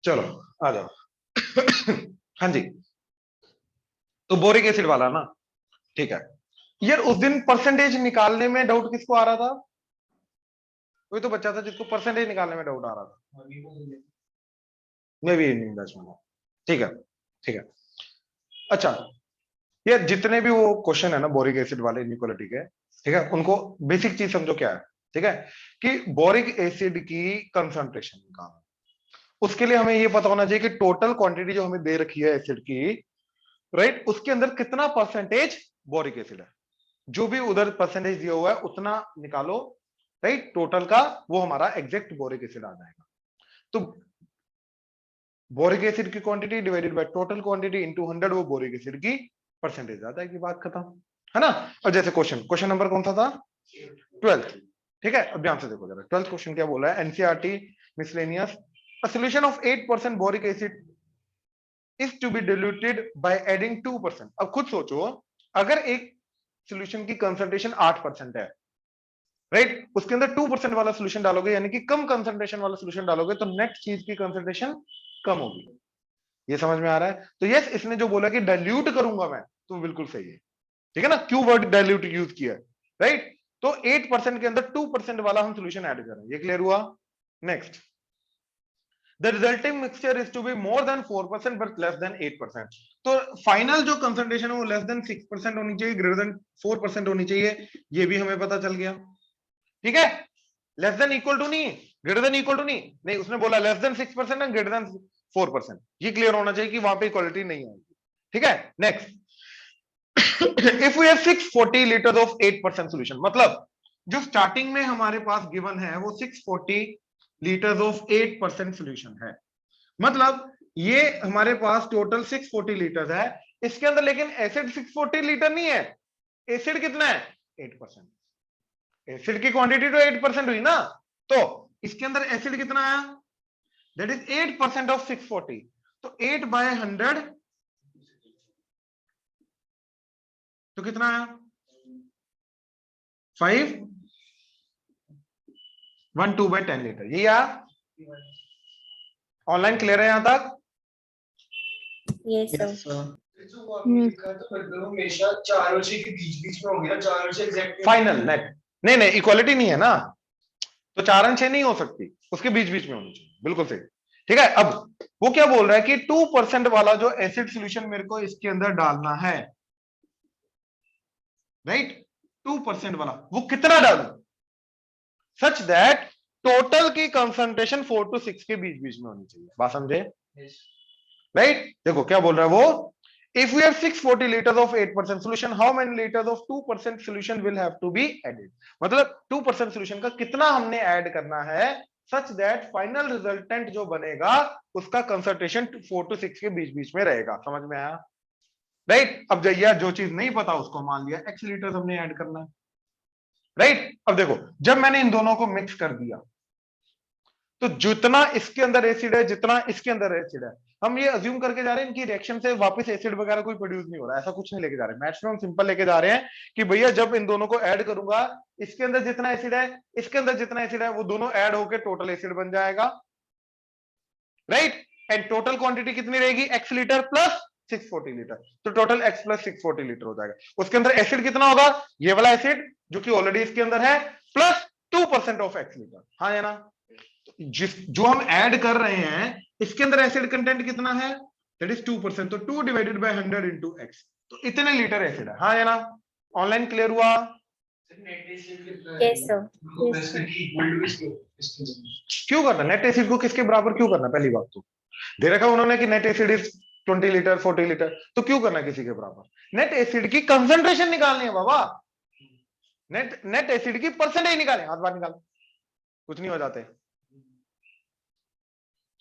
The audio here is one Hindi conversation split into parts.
चलो आ जाओ। हाँ जी, तो बोरिक एसिड वाला ना, ठीक है यार। उस दिन परसेंटेज निकालने में डाउट किसको आ रहा था? कोई तो बच्चा था जिसको परसेंटेज निकालने में डाउट आ रहा था। मैं भी इवनिंग बैच में हूं। ठीक है, ठीक है। अच्छा, ये जितने भी वो क्वेश्चन है ना बोरिक एसिड वाले इनइक्वालिटी के, ठीक है, उनको बेसिक चीज समझो क्या है। ठीक है, कि बोरिक एसिड की कंसंट्रेशन निकालना, उसके लिए हमें ये पता होना चाहिए कि टोटल क्वांटिटी जो हमें दे रखी है एसिड की, राइट, उसके अंदर कितना परसेंटेज बोरिक एसिड है। जो भी उधर परसेंटेज दिया हुआ है उतना निकालो, राइट, टोटल का, वो हमारा एग्जैक्ट बोरिक एसिड आ जाएगा। तो बोरिक एसिड की quantity divided by total quantity into 100, वो बोरिक एसिड की परसेंटेज आता है कि बात खत्म, है ना। और जैसे क्वेश्चन नंबर कौन सा था? 12th। ठीक है, अब ध्यान से देखो जरा, 12th क्वेश्चन क्या बोला है? NCERT miscellaneous, a solution of 8% boric acid is to be diluted by adding 2%। अब खुद सोचो, अगर एक सॉल्यूशन की कंसंट्रेशन 8% है, राइट, उसके अंदर 2% वाला सॉल्यूशन डालोगे, यानी कि कम कंसंट्रेशन वाला सॉल्यूशन डालोगे, तो नेट चीज की कंसंट्रेशन कम होगी। ये समझ में आ रहा है? तो यस, इसने जो बोला कि डाइल्यूट करूंगा मैं, तो बिल्कुल सही है। ठीक है ना, क्यों वर्ड डाइल्यूट यूज किया है, राइट। तो 8% के अंदर 2% वाला हम सॉल्यूशन ऐड कर रहे हैं, ये क्लियर हुआ? Next, the resulting mixture is to be more than 4% but less than 8%। तो फाइनल जो कंसंट्रेशन है वो लेस देन 6% होनी चाहिए, ग्रेटर देन 4% होनी चाहिए, ये भी हमें पता चल गया। ठीक है, लेस देन इक्वल टू नहीं, ग्रेटर देन इक्वल टू नहीं, नहीं उसने बोला less than 6% and greater then 4%, ये क्लियर होना चाहिए कि वहां पे इक्वालिटी नहीं आएगी। ठीक है, next, if we have 640 litre of 8% solution, मतलब जो स्टार्टिंग में हमारे पास गिवन है वो 640 लीटर्स ऑफ 8% सॉल्यूशन है, मतलब ये हमारे पास टोटल 640 लीटर है, इसके अंदर लेकिन एसिड 640 लीटर नहीं है, एसिड कितना है? 8%। एसिड की क्वांटिटी तो 8% हुई ना, तो इसके अंदर एसिड कितना आया? दैट इज 8% ऑफ 640, तो 8/100, तो कितना आया? 512/10 लीटर। ये यार ऑनलाइन क्लियर है यहां तक? Yes sir. हमेशा 4 और 6 के बीच बीच में हो गया, 4 और 6 एग्जैक्ट फाइनल नेट, नहीं नहीं इक्वालिटी नहीं है ना, तो 4 और 6 नहीं हो सकती, उसके बीच बीच में होनी चाहिए, बिल्कुल सही। ठीक है, अब वो क्या बोल रहा है कि 2% वाला जो एसिड सॉल्यूशन मेरे को इसके अंदर डालना है, राइट, 2% वाला, वो कितना डालूं सच दैट टोटल की कंसंट्रेशन 4 to 6 के बीच बीच में होनी चाहिए, बात समझे? राइट, देखो क्या बोल रहा है वो, if we have 640 liters of 8% solution, how many liters of 2% solution will have to be added, मतलब 2% solution का कितना हमने ऐड करना है such that final resultant जो बनेगा उसका कंसंट्रेशन 4 to 6 के बीच बीच में रहेगा। समझ में आया? राइट, अब जैया जो चीज नहीं पता उसको मान लिया x लीटर्स हमने ऐड करना है, राइट। अब देखो, जब मैंने इन दोनों को मिक्स कर दिया, तो जितना इसके अंदर एसिड है जितना इसके अंदर एसिड है, हम ये अज्यूम करके जा रहे हैं इनकी रिएक्शन से वापस एसिड वगैरह कोई प्रोड्यूस नहीं हो रहा है, ऐसा कुछ नहीं लेके जा रहे हैं। मैक्सिमम सिंपल लेके जा रहे हैं कि भैया जब इन दोनों को ऐड करूंगा, इसके अंदर जितना एसिड है इसके अंदर जितना एसिड है, वो दोनों ऐड होकर टोटल एसिड बन जाएगा, राइट। एंड टोटल क्वांटिटी कितनी रहेगी? x लीटर प्लस 640 लीटर, तो टोटल x प्लस 640 लीटर हो जाएगा। उसके अंदर एसिड कितना होगा? ये वाला एसिड जो कि ऑलरेडी इसके अंदर है, प्लस 2% ऑफ x लीटर, हाँ है ना। जो हम ऐड कर रहे हैं इसके अंदर एसिड कंटेंट कितना है? दैट इज 2%, तो 2 डिवाइडेड बाय 100 इनटू x, तो इतने लीटर एसिड है, हाँ है ना। ऑनलाइन क्लियर हुआ? Yes sir. क्यों करना नेट एसिड को, किसके बराबर क्यों करना? पहली बात तो दे रखा उन्होंने कि net acid is 20 litre 40 litre, तो क्यों करना किसी के बराबर? नेट एसिड की कंसंट्रेशन निकालनी है बाबा, नेट एसिड की परसेंटेज निकालें, हाथ बाहर निकाल, कुछ नहीं हो जाते।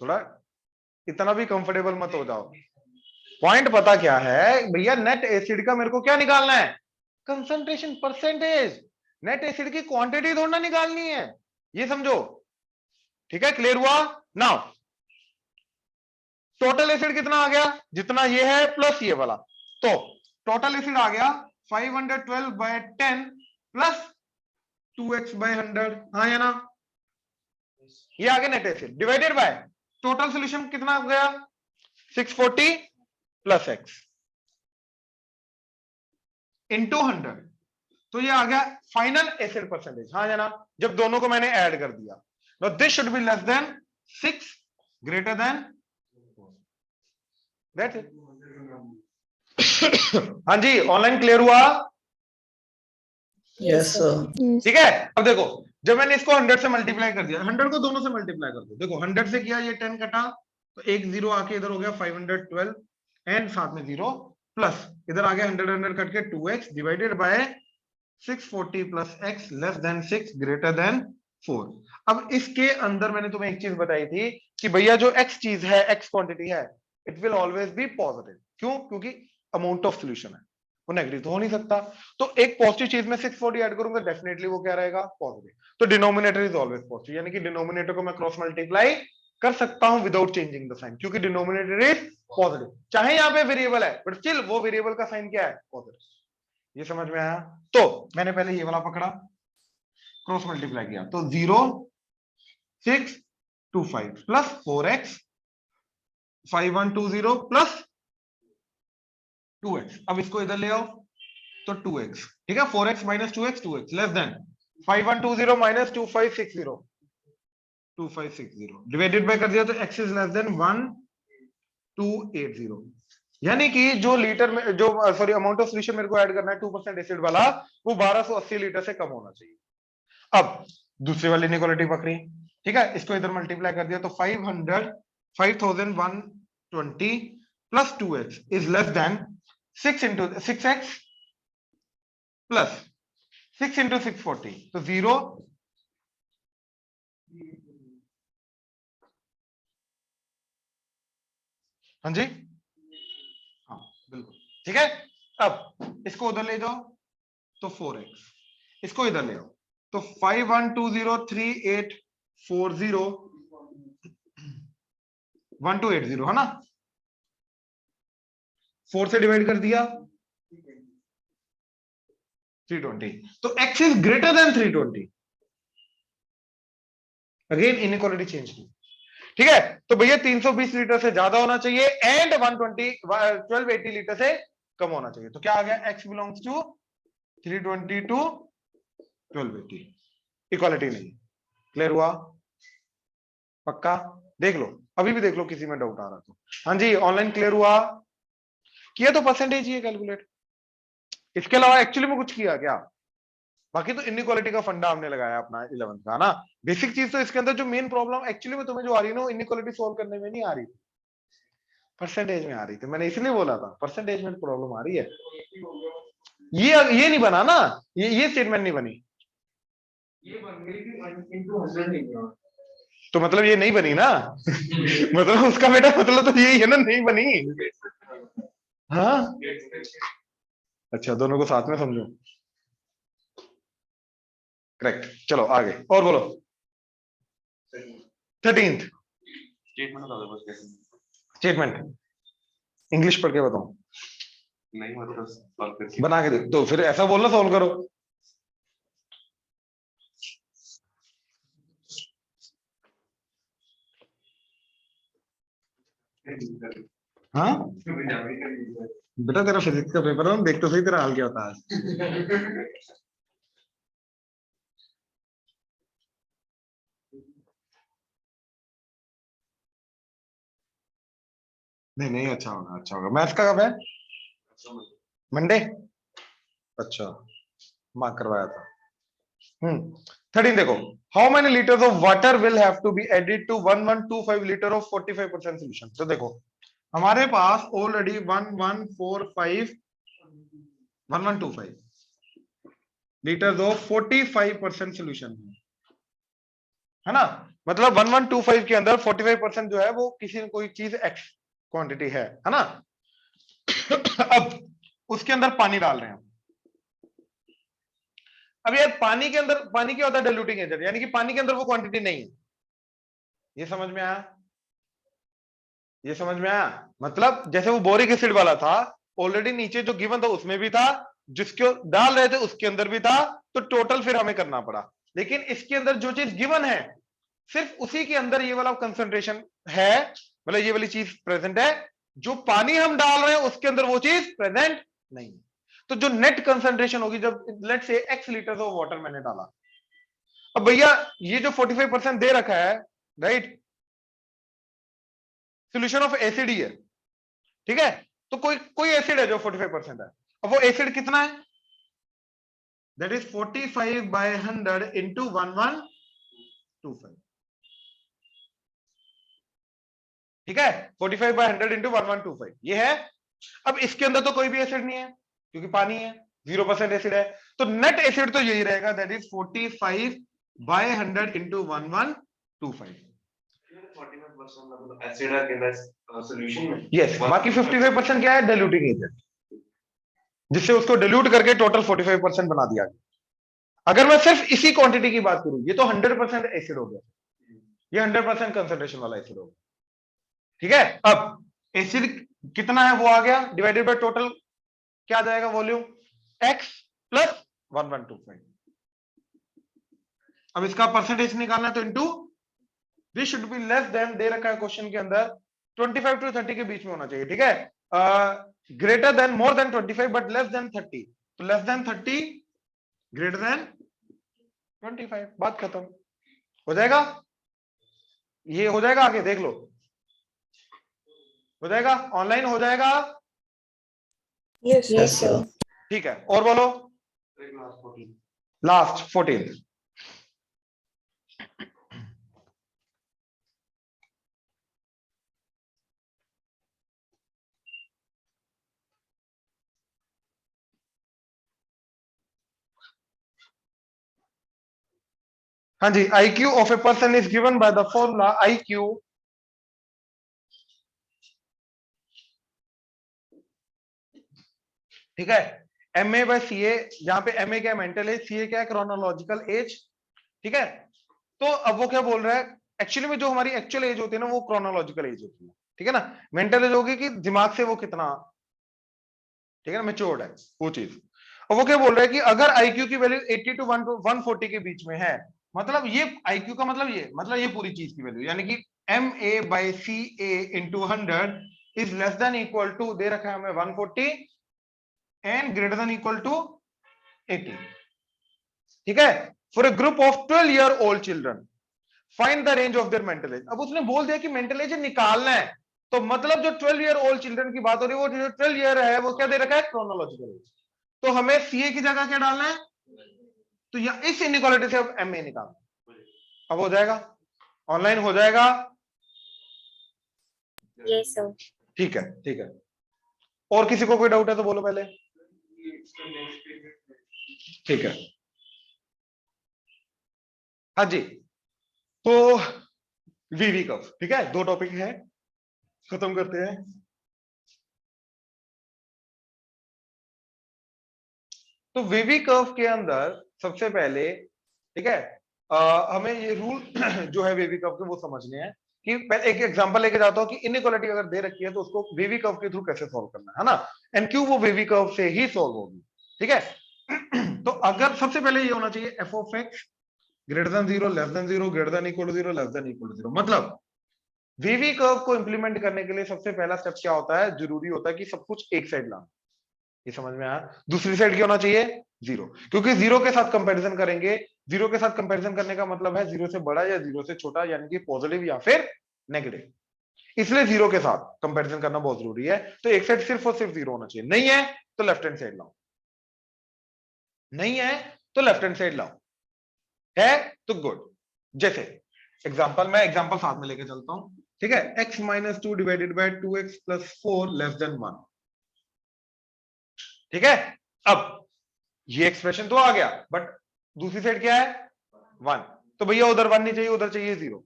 थोड़ा इतना भी कंफर्टेबल मत हो जाओ। पॉइंट पता क्या है भैया, नेट एसिड का मेरे को क्या निकालना है? Concentration, percentage. नेट एसिड की क्वांटिटी थोड़ा निकालनी है, ये समझो। ठीक है, क्लियर हुआ? नाउ टोटल एसिड कितना आ गया? जितना ये है प्लस ये वाला, तो टोटल एसिड आ गया 512/10 प्लस 2x/100, हाँ या ना। ये आ गया net acid divided by total solution कितना हो गया 640 प्लस एक्स इंटू 100, तो ये आ गया फाइनल एसिड परसेंटेज। हाँ या ना, जब दोनों को मैंने ऐड कर दिया, तो this should be less than 6 greater than, that's it. हाँ जी, ऑनलाइन क्लियर हुआ? Yes sir. ठीक है, अब देखो जब मैंने इसको 100 से मल्टीप्लाई कर दिया, 100 को दोनों से मल्टीप्लाई कर दो, देखो 100 से किया, ये 10 कटा, तो एक जीरो आके इधर हो गया 512 एंड साथ में जीरो प्लस इधर आ गया 100 कट के 2x divided by 640 plus x less than 6 greater than 4। अब इसके अंदर मैंने तुम्हें एक चीज बताई थी कि भैया जो x चीज है, x क्वांटिटी है, it will always be positive. क्यों? क्योंकि अमाउंट ऑफ सॉल्यूशन है, वो नेगेटिव तो हो नहीं सकता। तो एक पॉजिटिव चीज में 640 ऐड करूंगा, डेफिनेटली वो क्या रहेगा? पॉजिटिव। तो डिनोमिनेटर इज ऑलवेज पॉजिटिव, यानी कि डिनोमिनेटर को मैं क्रॉस मल्टीप्लाई कर सकता हूं विदाउट चेंजिंग द साइन, क्योंकि डिनोमिनेटर इज पॉजिटिव। चाहे यहां पे वेरिएबल है बट स्टिल वो वेरिएबल का साइन क्या है? पॉजिटिव। ये समझ में आया? तो मैंने पहले ये वाला पकड़ा, क्रॉस मल्टीप्लाई किया, तो 0 6 2 5 प्लस 4x 5120 प्लस 2x। अब इसको इधर ले आओ तो 2x, ठीक है, 4x minus 2x 2x less than 5120 minus 2560 2560 divided by कर दिया तो x इज लेस देन 1280। यानी कि जो लीटर में जो सॉरी अमाउंट ऑफ सॉल्यूशन मेरे को ऐड करना है 2% एसिड वाला, वो 1280 लीटर से कम होना चाहिए। अब दूसरी वाली इनइक्वालिटी पकड़ी, ठीक है, इसको इधर मल्टीप्लाई कर दिया तो 5120 plus 2x is less then 6x plus 6 into 640, तो 0 हाँ जी, हाँ बिल्कुल ठीक है। अब इसको उधर ले जाओ तो 4x, इसको इधर ले आओ तो 51203840 1280 है ना, 4 से डिवाइड कर दिया 320, तो x is greater then 320। Again inequality change की, ठीक है। तो भैया 320 लीटर से ज्यादा होना चाहिए एंड 1280 लीटर से कम होना चाहिए। तो क्या आ गया? x belongs to 320 to 1280, equality नहीं। क्लियर हुआ? पक्का? देख लो, अभी भी देख लो किसी में डाउट आ रहा तो। हाँ जी, ऑनलाइन क्लियर हुआ? किया तो परसेंटेज ही है कैलकुलेट, इसके अलावा एक्चुअली में कुछ किया क्या? बाकी तो इनइक्वालिटी का फंडा हमने लगाया अपना 11th का ना, बेसिक चीज। तो इसके अंदर जो मेन प्रॉब्लम एक्चुअली में तुम्हें जो आ रही है ना, इनइक्वालिटी सॉल्व करने में नहीं आ रही, परसेंटेज में आ रही थी। मैंने इसलिए बोला था परसेंटेज में प्रॉब्लम आ रही है। ये नहीं बना ना, ये स्टेटमेंट नहीं बनी, ये बन गई कि इनटू 100 नहीं बना, तो मतलब ये नहीं बनी ना मतलब उसका बेटा मतलब तो यही है ना, नहीं बनी। हाँ अच्छा, दोनों को साथ में समझो, करेक्ट। चलो आगे और बोलो। 13th स्टेटमेंट इंग्लिश पढ़ के बताओ, नहीं मतलब सॉल्व करके बना के दे तो फिर ऐसा बोलना, सॉल्व करो। हाँ बेटा, तेरा फिजिक्स का पेपर है, देख तो सही तेरा हाल क्या होता है। नहीं नहीं, अच्छा होगा अच्छा होगा। मैथ्स का कब है? मंडे, अच्छा मार्क करवाया था। 13 देखो, how many litres of water will have to be added to 1125 litre of 45% solution. तो देखो हमारे पास ऑलरेडी 1125 लीटर्स ऑफ 45% सॉल्यूशन है ना, मतलब 1125 के अंदर 45% जो है वो किसी न कोई चीज एक्स क्वांटिटी है ना। अब उसके अंदर पानी डाल रहे हैं। अब यार पानी के अंदर, पानी क्या होता है? डाइल्यूटिंग एजेंट, यानी कि पानी के अंदर वो क्वांटिटी नहीं है। ये समझ में आया? ये समझ में आया? मतलब जैसे वो बोरिक एसिड वाला था, ऑलरेडी नीचे जो गिवन था उसमें भी था, जिसको डाल रहे थे उसके अंदर भी था, तो टोटल फिर हमें करना पड़ा। लेकिन इसके अंदर जो चीज गिवन है सिर्फ उसी के अंदर ये वाला कंसंट्रेशन है, मतलब ये वाली चीज प्रेजेंट है, जो पानी हम डाल रहे हैं उसके अंदर वो चीज प्रेजेंट नहीं है। तो जो नेट कंसंट्रेशन होगी, जब लेट से x लीटर ऑफ वाटर मैंने डाला, अब भैया ये जो 45% दे रखा है, राइट, सोल्यूशन ऑफ एसिड ही है, ठीक है, तो कोई कोई एसिड है जो 45% है, अब वो एसिड कितना है, दैट इज 45/100 इंटू 1125, ठीक है, 45/100 इंटू 1125 ये है। अब इसके अंदर तो कोई भी एसिड नहीं है क्योंकि पानी है, 0% एसिड है, तो नेट एसिड तो यही रहेगा, दैट इज 45/100 इंटू 1125। 45% एसिड है के सॉल्यूशन में। यस, बाकी 55% क्या है, डाइल्यूटिंग एजेंट, जिससे उसको डाइल्यूट करके टोटल 45% बना दिया गया। अगर मैं सिर्फ इसी क्वांटिटी की बात करूं, ये तो 100% एसिड हो गया, ये 100% कंसंट्रेशन वाला एसिड हो गया, ठीक है। अब एसिड कितना है वो आ गया, डिवाइडेड बाय टोटल क्या आ जाएगा, वॉल्यूम x प्लस 1125। अब इसका परसेंटेज निकालना है तो into, this should be less than, दे रखा है क्वेश्चन के अंदर 25 to 30 के बीच में होना चाहिए, ठीक है, greater than, more than 25 but less then 30, तो लेस देन 30 ग्रेटर देन 25, बात खत्म हो जाएगा, ये हो जाएगा, आगे देख लो, हो जाएगा, ऑनलाइन हो जाएगा, Yes, sir. ठीक है, और बोलो लास्ट 14। हाँ जी, IQ of a person is given by the formula IQ ठीक है, MA/CA, जहां पे MA क्या है, मेंटल एज, CA क्या है, क्रोनोलॉजिकल एज, ठीक है। तो अब वो क्या बोल रहा है, एक्चुअली में जो हमारी एक्चुअल एज होती है ना वो क्रोनोलॉजिकल एज होती है, ठीक है ना, मेंटल एज होगी कि दिमाग से वो कितना, ठीक है ना, मैच्योर्ड है वो चीज। और वो क्या बोल रहा है कि अगर IQ की वैल्यू 80 to 140 के बीच में है, मतलब ये IQ का मतलब ये पूरी चीज की वैल्यू, यानी कि MA/CA into 100 is less than equal to, दे रखा है हमें 140 and greater than equal to 80, ठीक है, for a group of 12-year-old children find the range of their mental age. अब उसने बोल दिया कि मेंटल एज निकालना है, तो मतलब जो 12-year-old चिल्ड्रन की बात हो रही है, वो जो 12 ईयर है वो क्या दे रखा है, क्रोनोलॉजिकल एज, तो हमें सीए की जगह क्या डालना है, तो या इस इनइक्वालिटी से अब एमए निकालना, अब हो जाएगा, ऑनलाइन हो जाएगा, Yes, sir. ठीक है, ठीक है, और किसी को कोई डाउट है तो बोलो पहले, ठीक है, हाँ जी, तो वीवी कर्व, ठीक है, 2 टॉपिक है, खत्म करते हैं। तो वीवी कर्व के अंदर सबसे पहले, ठीक है, हमें ये रूल जो है वीवी कर्व के वो समझने हैं, कि पहले एक एग्जांपल लेके जाता हूं कि इनइक्वालिटी अगर दे रखी है तो उसको वीवी कर्व के थ्रू कैसे सॉल्व करना है ना, एंड क्यों वो वीवी कर्व से ही सॉल्व होगी, ठीक है। तो अगर सबसे पहले ये होना चाहिए f of x greater than 0, less than 0, greater than equal to 0, less than equal to 0, मतलब वीवी कर्व को इंप्लीमेंट करने के लिए सबसे पहला स्टेप क्या होता है, जरूरी होता है कि सब कुछ एक साइड लाना, ये समझ में आया, दूसरी साइड क्या होना चाहिए, 0, क्योंकि 0 के साथ कंपैरिजन करेंगे, 0 के साथ कंपैरिजन करने का मतलब है 0 से बड़ा या 0 से छोटा, यानी कि पॉजिटिव या फिर नेगेटिव, इसलिए 0 के साथ कंपैरिजन करना बहुत जरूरी है। तो एक साइड सिर्फ और सिर्फ 0 होना चाहिए, नहीं है तो लेफ्ट हैंड साइड लाओ, नहीं है तो लेफ्ट हैंड साइड लाओ, है तो गुड। जैसे एग्जांपल, मैं एग्जांपल साथ में लेके चलता हूं, ठीक है, x - 2 divided by 2x + 4 less then 1, ठीक है। अब ये एक्सप्रेशन तो आ गया, बट दूसरी साइड क्या है, 1, तो भैया उधर 1 नहीं चाहिए, उधर चाहिए 0,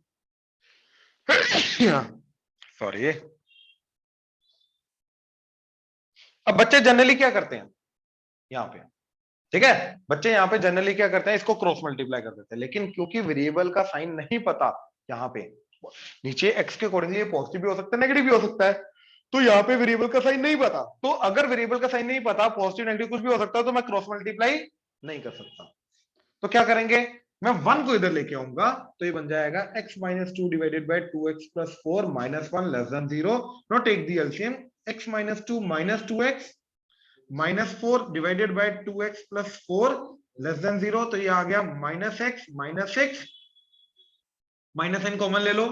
सॉरी। अब बच्चे जनरली क्या करते हैं यहाँ पे, ठीक है, बच्चे यहाँ पे जनरली क्या करते हैं, इसको क्रॉस मल्टीप्लाई कर देते हैं, लेकिन क्योंकि वेरिएबल का साइन नहीं पता, यहाँ पे नीचे x के अकॉर्डिंगली पॉजिटिव भी हो सकता है, नेगेटिव भी हो सकता है, तो यहाँ पे वेरिएबल का साइन नहीं पता, तो अगर वेरिएबल का साइन नहीं पता, पॉजिटिव नेगेटिव कुछ भी हो सकता है, तो मैं क्रॉस मल्टीप्लाई नहीं कर सकता, तो क्या करेंगे, मैं 1 को इधर लेके आऊंगा तो ये बन जाएगा x minus 2 divided by 2x plus 4 minus 1 less than 0. Now take the LCM. x minus 2 minus 2x minus 4 divided by 2x plus 4 less than 0. तो ये आ गया minus x minus 6 minus n common ले लो,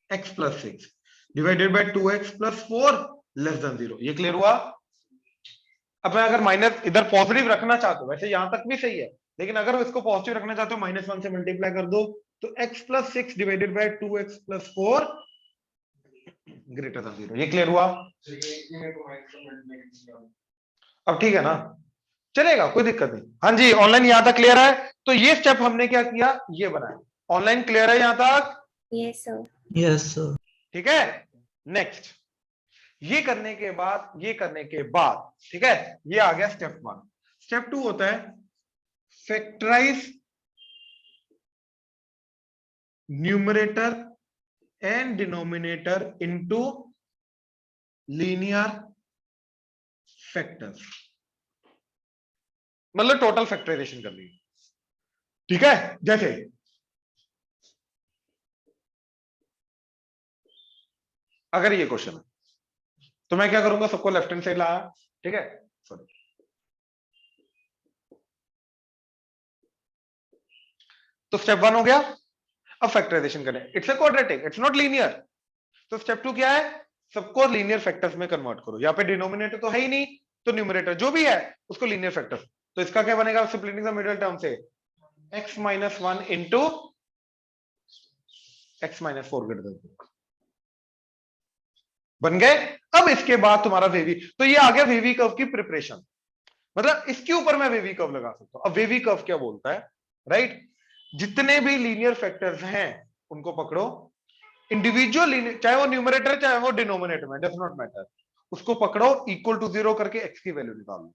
x plus 6 divided by 2x plus 4 less than 0. ये क्लियर हुआ? अब मैं अगर माइनस इधर पॉजिटिव रखना चाहता हूं, वैसे यहां तक भी सही है, लेकिन अगर इसको पॉजिटिव रखना चाहते हो माइनस 1 से मल्टीप्लाई कर दो तो x plus 6 divided by 2x plus 4 greater than 0. ये क्लियर हुआ? अब ठीक है ना, चलेगा, कोई दिक्कत नहीं. हाँ जी, ऑनलाइन यहां तक क्लियर है? तो ये स्टेप हमने क्या किया, ये बनाया. ऑनलाइन क्लियर है यहां तक? Yes, sir. Yes, sir. ठीक है. नेक्स्ट, ये करने के बाद ठीक है, ये आ गया स्टेप 1. स्टेप 2 होता है factorize numerator and denominator into linear factors. मतलब टोटल फैक्टराइजेशन करनी है. ठीक है, जैसे अगर ये क्वेश्चन है तो मैं क्या करूंगा, सबको लेफ्ट हैंड साइड लाया. ठीक है, सॉरी, तो स्टेप 1 हो गया. अब फैक्टराइजेशन करें. It's a quadratic, it's not linear. तो स्टेप 2 क्या है, सबको लीनियर फैक्टर्स में कन्वर्ट करो. यहाँ पे डिनोमिनेटर तो है ही नहीं, तो न्यूमरेटर जो भी है उसको लीनियर फैक्टर्स. तो इसका क्या बनेगा, स्प्लिटिंग द मिडिल टर्म से x minus 1 into x minus 4 greater than 0 बन गए. अब इसके बाद तुम्हारा वेवी, तो ये आ गया वेवी कर्व की प्रिपरेशन. मतलब इसके ऊपर मैं वेवी कर्व लगा सकता हूं. अब वेवी कर्व क्या बोलता है, राइट, जितने भी लीनियर फैक्टर्स हैं उनको पकड़ो, इंडिविजुअल लीनियर, चाहे वो न्यूमरेटर चाहे वो डिनोमिनेटर में, डज नॉट मैटर, उसको पकड़ो, इक्वल टू 0 करके x की वैल्यू निकाल लो.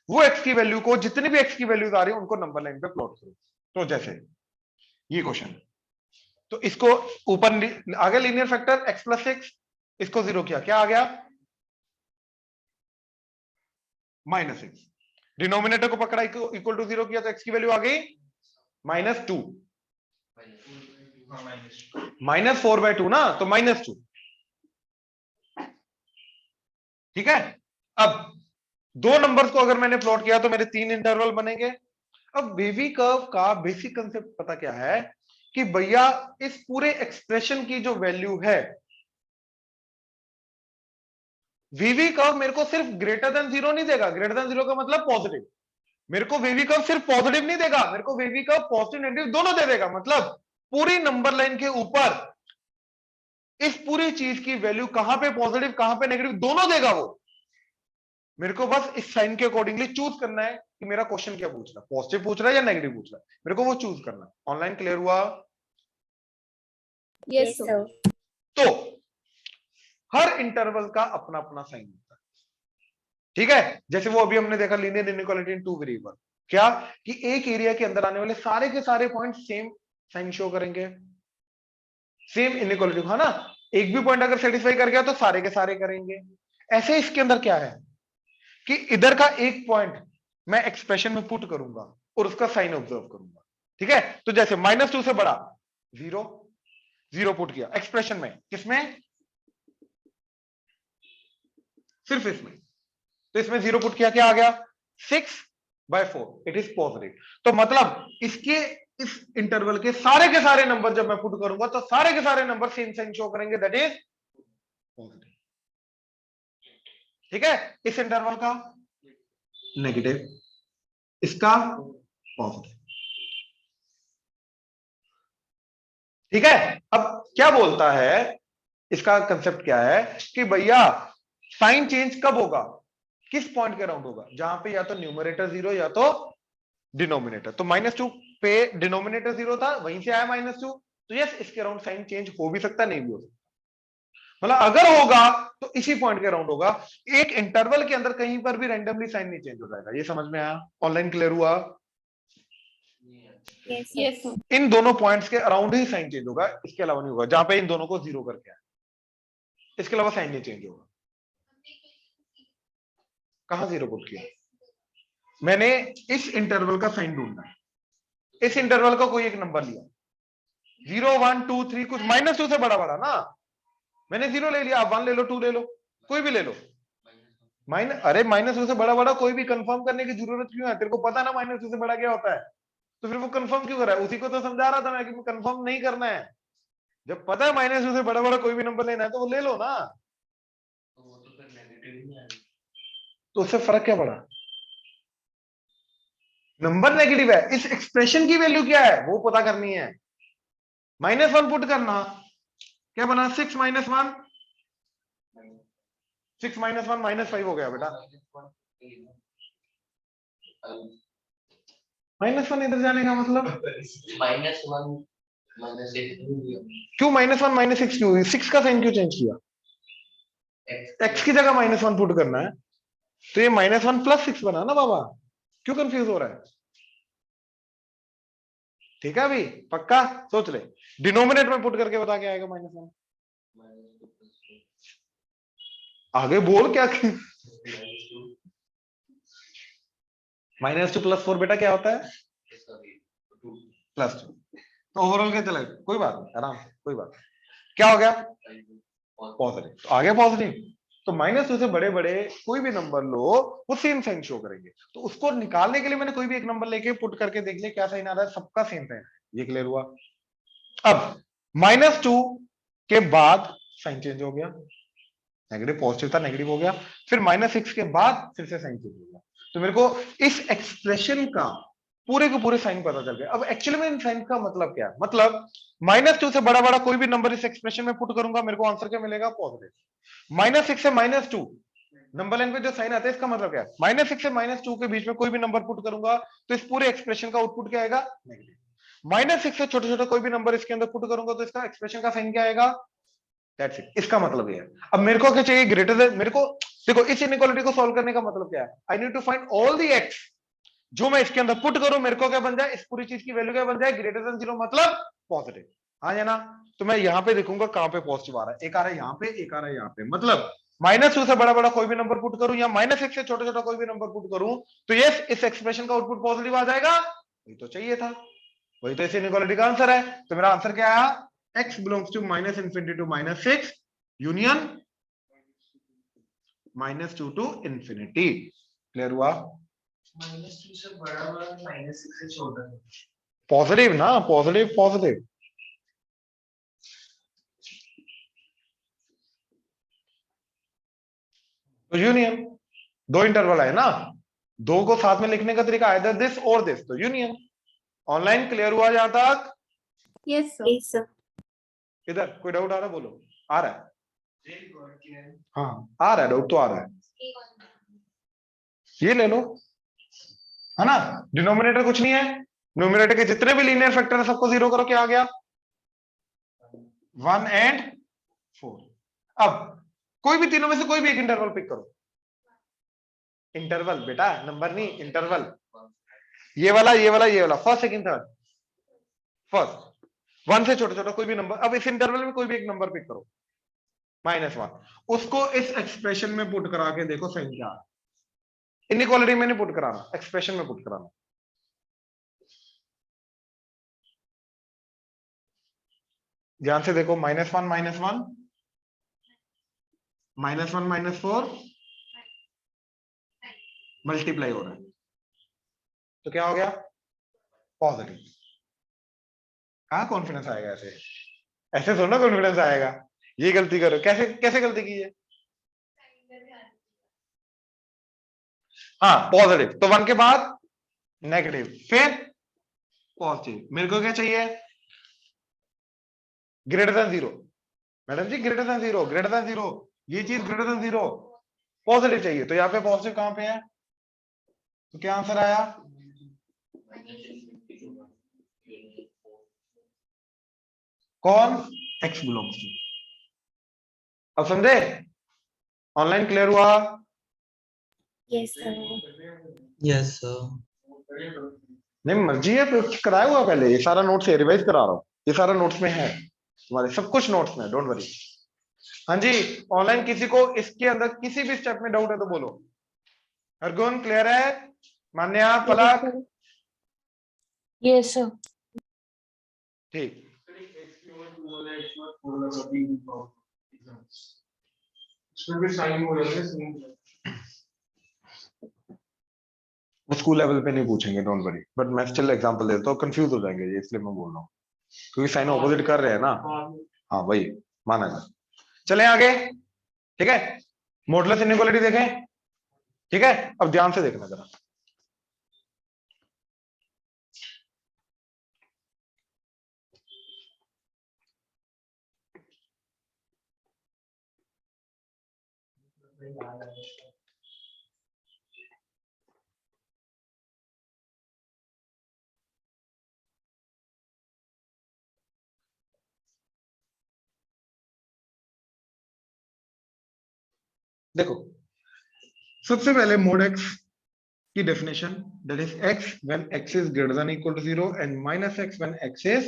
वो x की वैल्यू को, जितनी भी x की वैल्यूज आ रही है उनको नंबर लाइन पे प्लॉट करो. तो जैसे ये क्वेश्चन, तो इसको ऊपर आ गया लीनियर फैक्टर x प्लस 6, इसको 0 किया, क्या आ गया माइनस 6. डिनोमिनेटर को पकड़ा, इक्वल टू 0 किया तो x की वैल्यू आ गई माइनस 2, माइनस 4/2 ना, तो माइनस 2. ठीक है. अब दो नंबर्स को अगर मैंने प्लॉट किया तो मेरे 3 इंटरवल बनेंगे. अब वेवी कर्व का बेसिक कंसेप्ट पता क्या है कि भैया इस पूरे एक्सप्रेशन की जो वैल्यू है, वीवी कर्व मेरे को सिर्फ ग्रेटर देन 0 नहीं देगा. ग्रेटर देन 0 का मतलब पॉजिटिव. मेरे को वेवी कर्व सिर्फ पॉजिटिव नहीं देगा, मेरे को वेवी कर्व पॉजिटिव नेगेटिव दोनों दे देगा. मतलब पूरी नंबर लाइन के ऊपर इस पूरी चीज की वैल्यू कहां पे पॉजिटिव कहां पे नेगेटिव दोनों देगा वो. मेरे को बस इस साइन के अकॉर्डिंगली चूज करना है कि मेरा क्वेश्चन क्या पूछ रहा है, पॉजिटिव पूछ रहा है या नेगेटिव पूछ रहा है, मेरे को वो चूज करना है. ऑनलाइन क्लियर हुआ? Yes, sir. तो हर इंटरवल का अपना अपना साइन होता है. ठीक है, जैसे वो अभी हमने देखा लीनियर इनइक्वालिटी इन 2 वेरिएबल, क्या कि एक एरिया के अंदर आने वाले सारे के सारे पॉइंट सेम साइन शो करेंगे, सेम इनइक्वालिटी. है ना, एक भी पॉइंट अगर सेटिस्फाई कर गया तो सारे के सारे करेंगे. ऐसे इसके अंदर क्या है कि इधर का एक पॉइंट मैं एक्सप्रेशन में पुट करूंगा और उसका साइन ऑब्जर्व करूंगा. ठीक है, तो जैसे -2 से बड़ा 0, 0 पुट किया एक्सप्रेशन में, किसमें, सिर्फ इसमें. तो इसमें 0 पुट किया, क्या आ गया 6/4, इट इज पॉजिटिव. तो मतलब इसके इस इंटरवल के सारे नंबर जब मैं पुट करूंगा तो सारे के सारे नंबर सेम साइन शो करेंगे, दैट इज पॉजिटिव. ठीक है, इस इंटरवल का नेगेटिव, इसका पॉजिटिव. ठीक है. अब क्या बोलता है, इसका कंसेप्ट क्या है कि भैया साइन चेंज कब होगा, किस पॉइंट के अराउंड होगा, जहां पे या तो न्यूमरेटर 0 या तो डिनोमिनेटर. तो -2 पे डिनोमिनेटर 0 था, वहीं से आया -2, तो यस इसके अराउंड साइन चेंज हो भी सकता है, नहीं भी हो सकता. मतलब अगर होगा तो इसी पॉइंट के अराउंड होगा. एक इंटरवल के अंदर कहीं पर भी रैंडमली साइन नहीं चेंज हो जाएगा. ये समझ में आया? ऑनलाइन क्लियर हुआ? Yes, sir. Yes, sir. इन दोनों पॉइंट्स के अराउंड ही साइन चेंज होगा, इसके अलावा नहीं होगा. जहां पे इन दोनों को 0 करके आया, इसके अलावा साइन नहीं चेंज होगा. कहां 0 पुट किया, मैंने इस इंटरवल का साइन ढूंढना है. इस इंटरवल का कोई एक नंबर लिया, 0 1 2 3, कुछ -2 से बड़ा बड़ा ना, मैंने 0 ले लिया, आप 1 ले लो, 2 ले लो, कोई भी ले लो। अरे -2 से बड़ा बड़ा कोई भी कंफर्म करने की जरूरत क्यों है? तेरे को पता ना -2 से बड़ा क्या होता है, तो फिर वो कंफर्म क्यों कर रहा है? उसी को तो समझा रहा था मैं कि कंफर्म नहीं करना है। जब पता है -2 से बड़ा बड़ा कोई भी नंबर लेना है तो वो ले लो ना, तो वो तो फिर नेगेटिव ही नहीं आएगा। तो उससे फर्क क्या पड़ा? नंबर नेगेटिव है, इस एक्सप्रेशन की वैल्यू क्या है वो पता करनी है। -1 पुट करना, क्या बना? 6 - 1, 6 - 1 -5 हो गया बेटा। -1 इधर जाने का मतलब -1 -6 क्यों? -1 -6 क्यों? 6 का साइन क्यों चेंज किया? x की जगह -1 पुट करना है, तो ये -1 + 6 बना ना बाबा, क्यों कंफ्यूज हो रहा है? ठीक है अभी पक्का सोच ले, डिनोमिनेटर में पुट करके बता के आएगा -1। आगे बोल क्या -2 + 4 बेटा क्या होता है? +2। तो ओवरऑल क्या चला? कोई बात नहीं, आराम से, कोई बात नहीं। क्या हो गया? पॉजिटिव, तो आ गया पॉजिटिव। तो -2 से बड़े बड़े कोई भी नंबर लो वो सेम साइन शो करेंगे, तो उसको निकालने के लिए मैंने कोई भी एक नंबर लेके पुट करके देख लिया क्या साइन आ रहा है, सबका सेम साइन, ये क्लियर हुआ। अब -2 के बाद साइन चेंज हो गया, नेगेटिव पॉजिटिव था नेगेटिव हो गया, फिर -6 के बाद फिर से साइन चेंज हो गया, तो मेरे को इस एक्सप्रेशन का पूरे के पूरे साइन पता चल गया। अब एक्चुअली में इन साइन का मतलब क्या है? मतलब -2 से बड़ा बड़ा कोई भी नंबर इस एक्सप्रेशन में पुट करूंगा, मेरे को आंसर क्या मिलेगा? पॉजिटिव। -6 से -2 नंबर लाइन पे जो साइन आता है इसका मतलब क्या है? -6 से -2 के बीच में कोई भी नंबर पुट करूंगा तो इस पूरे एक्सप्रेशन का आउटपुट क्या आएगा? नेगेटिव। -6 से छोटे छोटे कोई भी नंबर इसके अंदर पुट करूंगा तो इसका एक्सप्रेशन का साइन क्या आएगा? That's it. इसका मतलब ये है। अब मेरे को क्या चाहिए? Greater than. मेरे को देखो इस इनइक्वालिटी को सॉल्व करने का मतलब क्या है? I need to find all the x, जो मैं इसके अंदर पुट करूं मेरे को क्या बन जाए? इस पूरी चीज की वैल्यू क्या बन जाए? ग्रेटर देन 0 मतलब पॉजिटिव। हाँ या ना? तो मैं यहां पे देखूंगा कहां पे पॉजिटिव आ रहा है, एक आ रहा है यहां पे, एक आ रहा है यहां पे। मतलब -2 से बड़ा बड़ा कोई भी नंबर पुट करूं या -6 से छोटा छोटा कोई भी नंबर पुट करूं तो ये इस एक्सप्रेशन का आउटपुट पॉजिटिव आ जाएगा। वही तो चाहिए था, वही तो इस इनइक्वालिटी का आंसर है। तो मेरा आंसर क्या आया? x belongs to -∞ to -6 union -2 to infinity. Clear हुआ? -2 से बड़ा वाला -6 से छोटा है। पॉजिटिव ना, पॉजिटिव पॉजिटिव। तो यूनियन, दो इंटरवल है ना, दो को साथ में लिखने का तरीका आइदर दिस और दिस, तो यूनियन। ऑनलाइन क्लियर हुआ जहां तक? Yes, sir. Yes, sir. इधर कोई डाउट आ रहा है? बोलो। आ रहा है? हाँ आ रहा है, डाउट तो आ रहा है। ये ले लो, है ना? डिनोमिनेटर कुछ नहीं है, न्यूमरेटर के जितने भी लीनियर फैक्टर है सबको 0 करो, क्या आ गया? 1 और 4। अब कोई भी तीनों में से कोई भी एक इंटरवल पिक करो। इंटरवल बेटा, नंबर नहीं, इंटरवल। ये वाला ये वाला ये वाला, फर्स्ट सेकंड थर्ड। फर्स्ट 1 से छोटा छोटा कोई भी नंबर। अब इस इंटरवल में कोई भी एक नंबर पिक करो, -1, उसको इस एक्सप्रेशन में पुट करा के देखो सही क्या। इनइक्वालिटी में नहीं पुट कराना, एक्सप्रेशन में पुट कराना। ध्यान से देखो, -1 -1 -1 -4 मल्टीप्लाई हो रहा है, तो क्या हो गया? पॉजिटिव। कहां कॉन्फिडेंस आएगा ऐसे? ऐसे थोड़ा ना कॉन्फिडेंस आएगा। ये गलती करो, कैसे कैसे गलती की है? हाँ पॉजिटिव, तो 1 के बाद नेगेटिव, फिर पॉजिटिव। मेरे को क्या चाहिए? Greater than 0। मैडम जी ग्रेटर देन 0, ग्रेटर देन 0, ये चीज ग्रेटर देन 0 पॉजिटिव चाहिए, तो यहाँ पे पॉजिटिव कहां पे है? तो क्या आंसर आया? कौन? x belongs to. अब समझे? ऑनलाइन क्लियर हुआ? Yes, sir. Yes sir. नहीं मर्जी है, फिर कराया हुआ पहले, ये सारा नोट्स है, रिवाइज करा रहा हूँ, ये सारा नोट्स में है तुम्हारे, सब कुछ नोट्स में, डोंट वरी। हाँ जी, ऑनलाइन किसी को इसके अंदर किसी भी स्टेप में डाउट है तो बोलो। हरगुन क्लियर है? मान्या, Yes, पलक, sir. Yes, sir. ठीक, इसमें भी साइन हो जाएगा सेम। वो स्कूल लेवल पे नहीं पूछेंगे, डोंट वरी, बट मैं स्टिल एग्जांपल देता हूँ, कंफ्यूज हो जाएंगे ये, इसलिए मैं बोल रहा हूँ, क्योंकि साइन ऑपोजिट कर रहे हैं ना। हाँ वही माना जाए। चले आगे, ठीक है, मॉडुलस इनइक्वालिटी देखें, ठीक है, अब ध्यान से देखना जरा। देखो, सबसे पहले मोड एक्स की definition, that is x when x is greater than equal to 0 and minus x when x is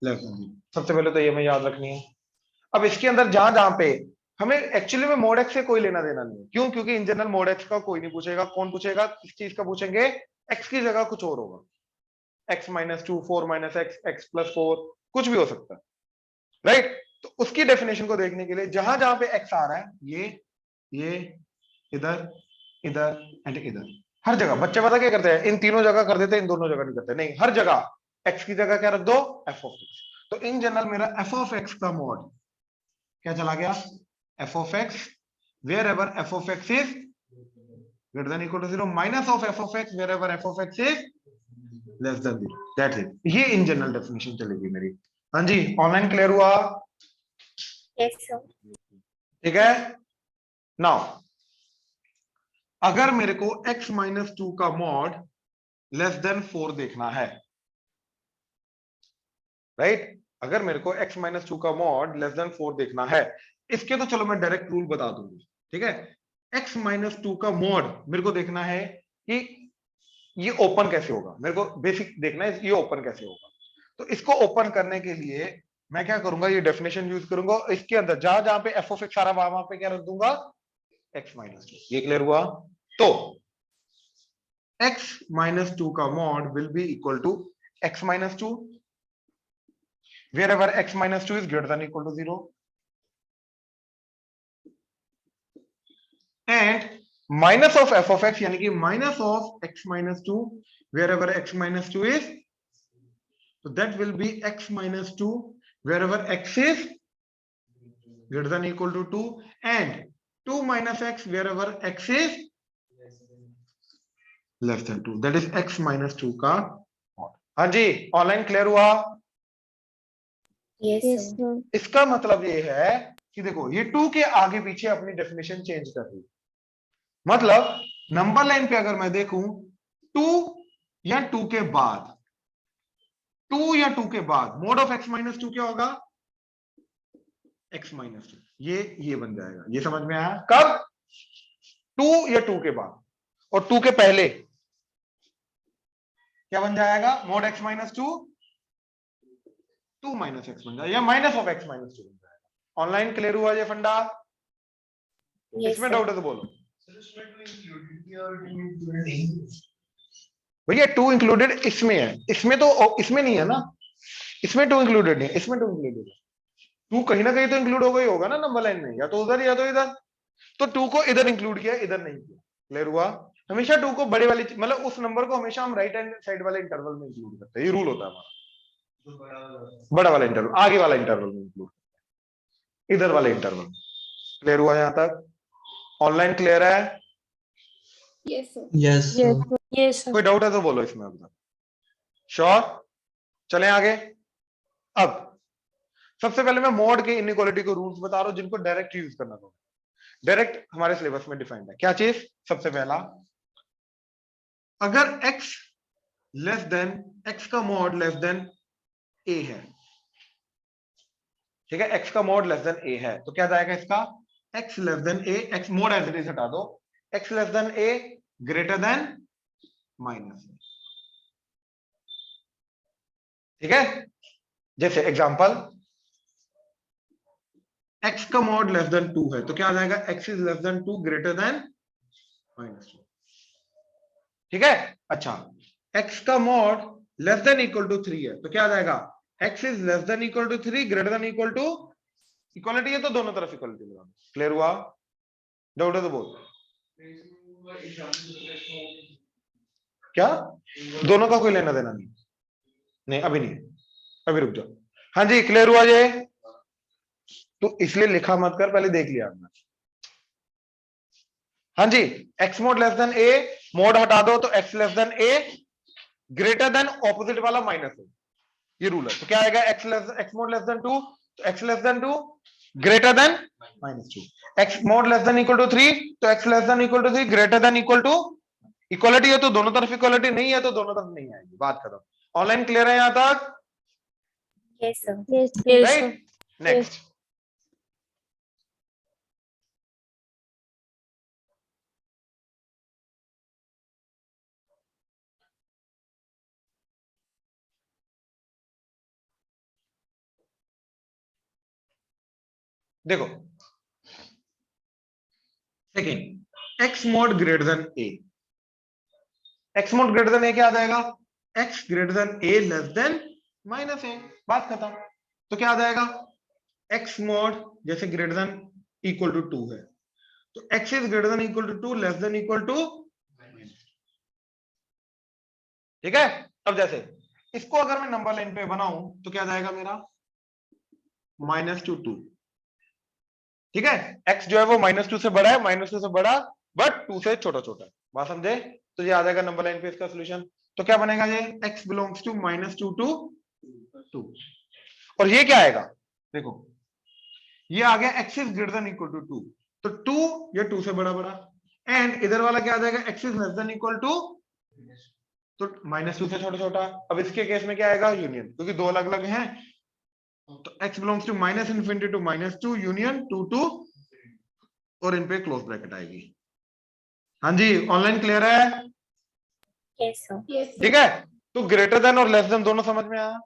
less than 0। सबसे पहले तो ये हमें याद रखनी है। अब इसके अंदर जहां जहां पे हमें एक्चुअली में मोड एक्स से कोई लेना देना नहीं है, क्यों? क्योंकि इन जनरल मोड एक्स का कोई नहीं पूछेगा। कौन पूछेगा? किस चीज का पूछेंगे? एक्स की जगह कुछ और होगा, x minus 2, 4 minus x, x plus 4, कुछ भी हो सकता है, राइट? तो उसकी डेफिनेशन को देखने के लिए जहां जहां पे एक्स आ रहा है, ये इधर, इधर एंड इधर, हर जगह बच्चे पता क्या करते हैं, इन तीनों जगह कर देते हैं, इन दोनों जगह नहीं करते। नहीं, हर जगह एक्स की जगह क्या रख दो? F of x. तो इन जनरल मेरा एफ ऑफ एक्स का मॉड क्या चला गया? F of x wherever f of x is greater than equal to 0 minus of f of x wherever f of x is less than 0। That's it. ये इन जनरल डेफिनेशन चलेगी मेरी। हाँ जी, ऑनलाइन क्लियर हुआ? Yes, sir. ठीक है। नाउ अगर मेरे को x माइनस 2 का मॉड लेस देन 4 देखना है, राइट? अगर मेरे को x माइनस 2 का मॉड लेस देन 4 देखना है, इसके तो चलो मैं डायरेक्ट रूल बता दूंगी, ठीक है। x माइनस 2 का मॉड मेरे को देखना है कि ये ओपन कैसे होगा, मेरे को बेसिक देखना है ये ओपन कैसे होगा। तो इसको ओपन करने के लिए मैं क्या करूंगा, ये डेफिनेशन यूज करूंगा, इसके अंदर जहां जहां पे एफ ऑफ एक्स आ रहा वहां पे क्या रख दूंगा? x minus 2। ये क्लियर हुआ? तो x minus 2 का mod will be equal to x minus 2 wherever x minus 2 is greater than equal to 0 and minus of f of x यानी कि minus of x minus 2 wherever x minus 2 is, so that will be x minus 2 wherever x is greater than equal to 2 and 2 minus x wherever x is less than 2, that is x minus 2 का mod। हाँ जी, ऑनलाइन क्लियर हुआ? Yes, sir. इसका मतलब ये है कि देखो ये 2 के आगे पीछे अपनी डेफिनेशन चेंज कर रही है। मतलब नंबर लाइन पे अगर मैं देखूं 2 या 2 के बाद, 2 या 2 के बाद मोड ऑफ x माइनस 2 क्या होगा? x minus 2। ये बन जाएगा। ये समझ में आया? कब? 2 या 2 के बाद। और 2 के पहले क्या बन जाएगा? Mode x minus 2, 2 minus x बन जाएगा या माइनस ऑफ x माइनस 2 बन जाएगा। ऑनलाइन क्लियर हुआ ये फंडा? Yes, इसमें sir. डाउट है तो बोलो भैया। 2 इंक्लूडेड इसमें है, इसमें तो इसमें नहीं है ना, इसमें 2 इंक्लूडेड नहीं, इसमें 2 इंक्लूडेड है। 2 कहीं ना कहीं तो इंक्लूड हो गई होगा ना नंबर लाइन में, या तो उधर या तो इधर। तो 2 को इधर इंक्लूड किया, इधर नहीं किया। क्लियर हुआ? हमेशा 2 को बड़े वाली, मतलब उस नंबर को हमेशा हम राइट हैंड साइड वाले इंटरवल में इंक्लूड करते हैं। ये रूल होता है हमारा। बड़ा वाला इंटरवल, आगे वाला इंटरवल में इंक्लूड, इधर वाले इंटरवल। क्लियर हुआ यहां तक? ऑनलाइन क्लियर है? Yes, sir. Yes, sir. Yes, sir. कोई डाउट है तो बोलो इसमें अब तक। श्योर? चलें आगे। अब सबसे पहले मैं मॉड के इनइक्वालिटी के रूल्स बता रहा हूं जिनको डायरेक्ट यूज करना होगा। डायरेक्ट हमारे सिलेबस में डिफाइंड है। क्या चीज? सबसे पहला, अगर x लेस देन, x का मॉड लेस देन a है, ठीक है, x का मॉड लेस देन a है, तो क्या जाएगा इसका? x less than a, x mod as it is हटा दो, x less than a greater than minus, ठीक है। जैसे एग्जांपल, x का मॉड लेस देन 2 है, तो क्या आ जाएगा? x is less than 2 greater than minus 2, ठीक है। अच्छा, x का mod less than equal to 3 है, तो क्या आ जाएगा x is less than equal to 3 greater than equal to, equality है तो दोनों तरफ इक्वालिटी लगा दो। क्लियर हुआ? डाउट है तो बोल। क्या दोनों का कोई लेना देना नहीं? नहीं अभी नहीं, अभी रुक जाओ। हाँ जी क्लियर हुआ ये? तो इसलिए लिखा मत कर, पहले देख लिया आपने। हाँ जी, x mod less than a, mode हटा दो तो x less than a greater then opposite वाला माइनस है, ये रूल है। तो क्या आएगा x मोड लेस देन 2, तो x less than 2 greater than -2, x mod less than equal to 3, तो x less than equal to 3 greater than equal to, equality है तो दोनों तरफ इक्वालिटी, नहीं है तो दोनों तरफ नहीं आएगी। बात खत्म। ऑनलाइन क्लियर है यहां तक? Yes, sir. Right, next. देखो second, x mod greater than a, x mod greater than a क्या आ जाएगा? x greater than a less than -a, बात खत्म। तो क्या आ जाएगा? x मोड जैसे ग्रेटर देन इक्वल टू 2 है, तो x is greater than equal to 2 less than equal to, ठीक है। अब जैसे इसको अगर मैं नंबर लाइन पे बनाऊं तो क्या जाएगा मेरा? -2 2, ठीक है। x जो है वो -2 से बड़ा है, -2 से बड़ा बट 2 से छोटा छोटा है, बात समझे? तो ये आ जाएगा नंबर लाइन पे इसका सॉल्यूशन। तो क्या बनेगा ये? x बिलोंग्स टू -2 टू 2, और ये क्या आएगा? देखो ये आ गया x is greater than equal to 2, तो 2 ये 2 से बड़ा बड़ा, एंड इधर वाला क्या आ जाएगा? x is less than equal to, तो -2 से छोटा छोटा। अब इसके केस में क्या आएगा? यूनियन, क्योंकि दो अलग अलग हैं, तो x belongs to -∞ to -2 union 2 to, और इन पे क्लोज ब्रैकेट आएगी। हाँ जी ऑनलाइन क्लियर है? Yes, sir. Yes. ठीक है, तो ग्रेटर देन और लेस देन दोनों समझ में आया।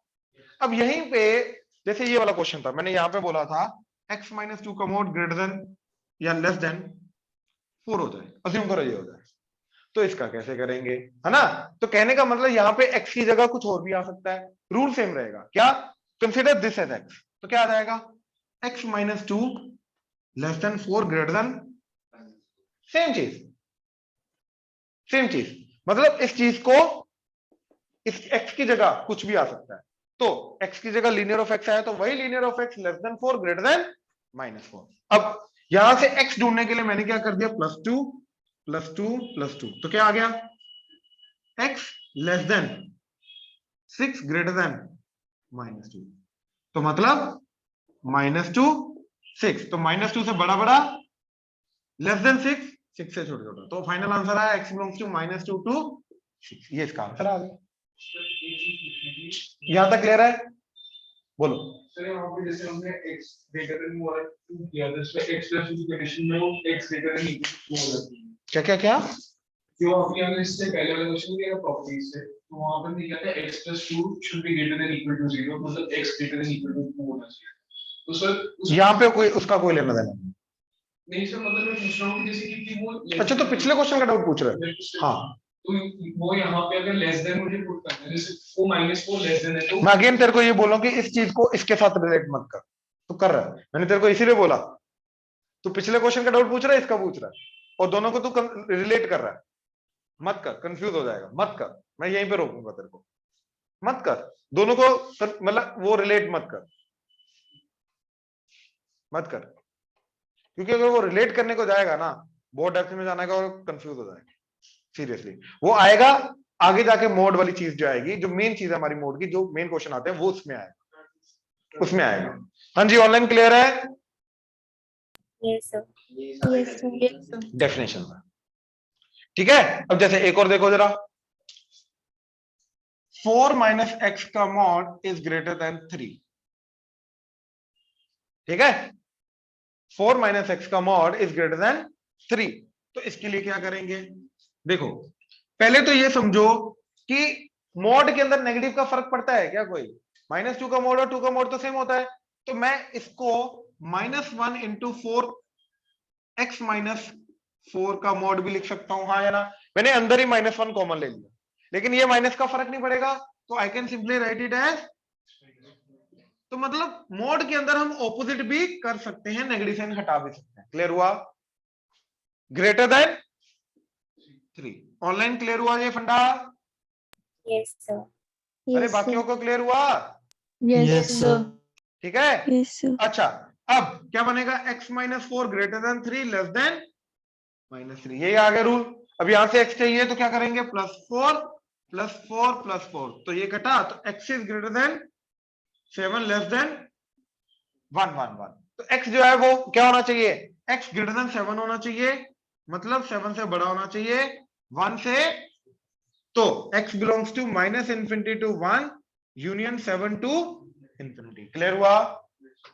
अब यहीं पे जैसे ये वाला क्वेश्चन था, मैंने यहां पे बोला था x -2 का मोड ग्रेटर देन या लेस देन 4 हो जाए, अज्यूम करो ये हो जाए, तो इसका कैसे करेंगे, है ना? तो कहने का मतलब यहाँ पे x की जगह कुछ और भी आ सकता है, रूल सेम रहेगा। क्या? कंसिडर दिस एज x, तो क्या आ जाएगा? x -2 less then 4 greater than, same चीज, सेम चीज, मतलब इस चीज को, इस x की जगह कुछ भी आ सकता है। तो x की जगह लीनियर ऑफ x आया, तो वही linear of x less then 4 greater than -4। अब यहां से x ढूंढने के लिए मैंने क्या कर दिया? +2 +2 +2, तो क्या आ गया? x less than 6 greater than -2, तो मतलब -2 6, तो -2 से बड़ा बड़ा लेस देन 6 6 से छोटा छोटा, तो फाइनल आंसर आया x बिलोंग्स टू -2 टू 6, ये इसका आंसर आ गया। यहां तक क्लियर है? बोलो। सर यहाँ पे जैसे हमने x ग्रेटर देन 2 किया तो इसमें x प्लस 2 की कंडीशन में वो x greater than equal to 2 हो जाती है। क्या क्या क्या? जो आपने अगर इससे पहले वाला क्वेश्चन किया प्रॉपर्टीज से, तो वहां पर लिखा था x plus 2 should be greater than equal to 0, मतलब x greater than equal to 2 होना चाहिए। तो सर यहाँ पे कोई उसका कोई लेना देना नहीं। नहीं सर, मतलब मैं पूछ रहा हूँ कि जैसे कि वो अच्छा, तो पिछले क्वेश्चन का डाउट पूछ रहे हैं? हाँ, तो वो यहाँ पे अगर लेस देन मुझे पुट करना है, जैसे वो -4 लेस देन है, तो मैं अगेन तेरे को ये बोलूं कि इस चीज को इसके साथ रिलेट मत कर, तो कर रहा है, मैंने तेरे को इसीलिए बोला। तू पिछले क्वेश्चन का डाउट पूछ रहा है, इसका पूछ रहा है, और दोनों को तू रिलेट कर रहा है। मत कर, कंफ्यूज हो जाएगा, मत कर, मैं यहीं पे रोकूंगा तेरे को, मत कर दोनों को, मतलब वो रिलेट मत कर, मत कर, क्योंकि अगर वो रिलेट करने को जाएगा ना, बहुत डेप्थ में जाना और कंफ्यूज हो जाएगा। सीरियसली वो आएगा आगे जाके, मोड वाली चीज जो आएगी, जो मेन चीज है हमारी मोड की, जो मेन क्वेश्चन आते हैं वो उसमें आएगा, उसमें आएगा। हाँ जी ऑनलाइन क्लियर है? Yes, sir. Yes, sir. Yes, sir. Definition में, ठीक है। अब जैसे एक और देखो जरा, 4 - x का मॉड इज ग्रेटर देन 3, ठीक है। 4 - x का मॉड इज ग्रेटर देन 3, तो इसके लिए क्या करेंगे? देखो पहले तो ये समझो कि मॉड के अंदर नेगेटिव का फर्क पड़ता है क्या कोई? -2 का मॉड और 2 का मॉड तो सेम होता है, तो मैं इसको -1 × 4 x - 4 का मॉड भी लिख सकता हूं, हाँ या ना? मैंने अंदर ही -1 कॉमन ले लिया, लेकिन ये माइनस का फर्क नहीं पड़ेगा, तो I can simply write it as, तो मतलब मोड के अंदर हम ऑपोजिट भी कर सकते हैं, नेगेटिव साइन हटा भी सकते हैं। क्लियर हुआ? Greater than 3। ऑनलाइन क्लियर हुआ ये फंडा? Yes, sir. अरे Yes, बाकियों sir. को क्लियर हुआ? Yes, sir. ठीक है। Yes, sir. अच्छा, अब क्या बनेगा? x minus 4 greater than 3 less than -3, यही आ गया रूल। अब यहां से x चाहिए तो क्या करेंगे? +4 +4 +4, तो ये कटा, तो x is greater then 7 less than 1 1 1, तो x जो है वो क्या होना चाहिए? x ग्रेटर देन 7 होना चाहिए, मतलब 7 से बड़ा होना चाहिए 1 से, तो x belongs to -∞ to 1 union 7 to ∞। Clear हुआ?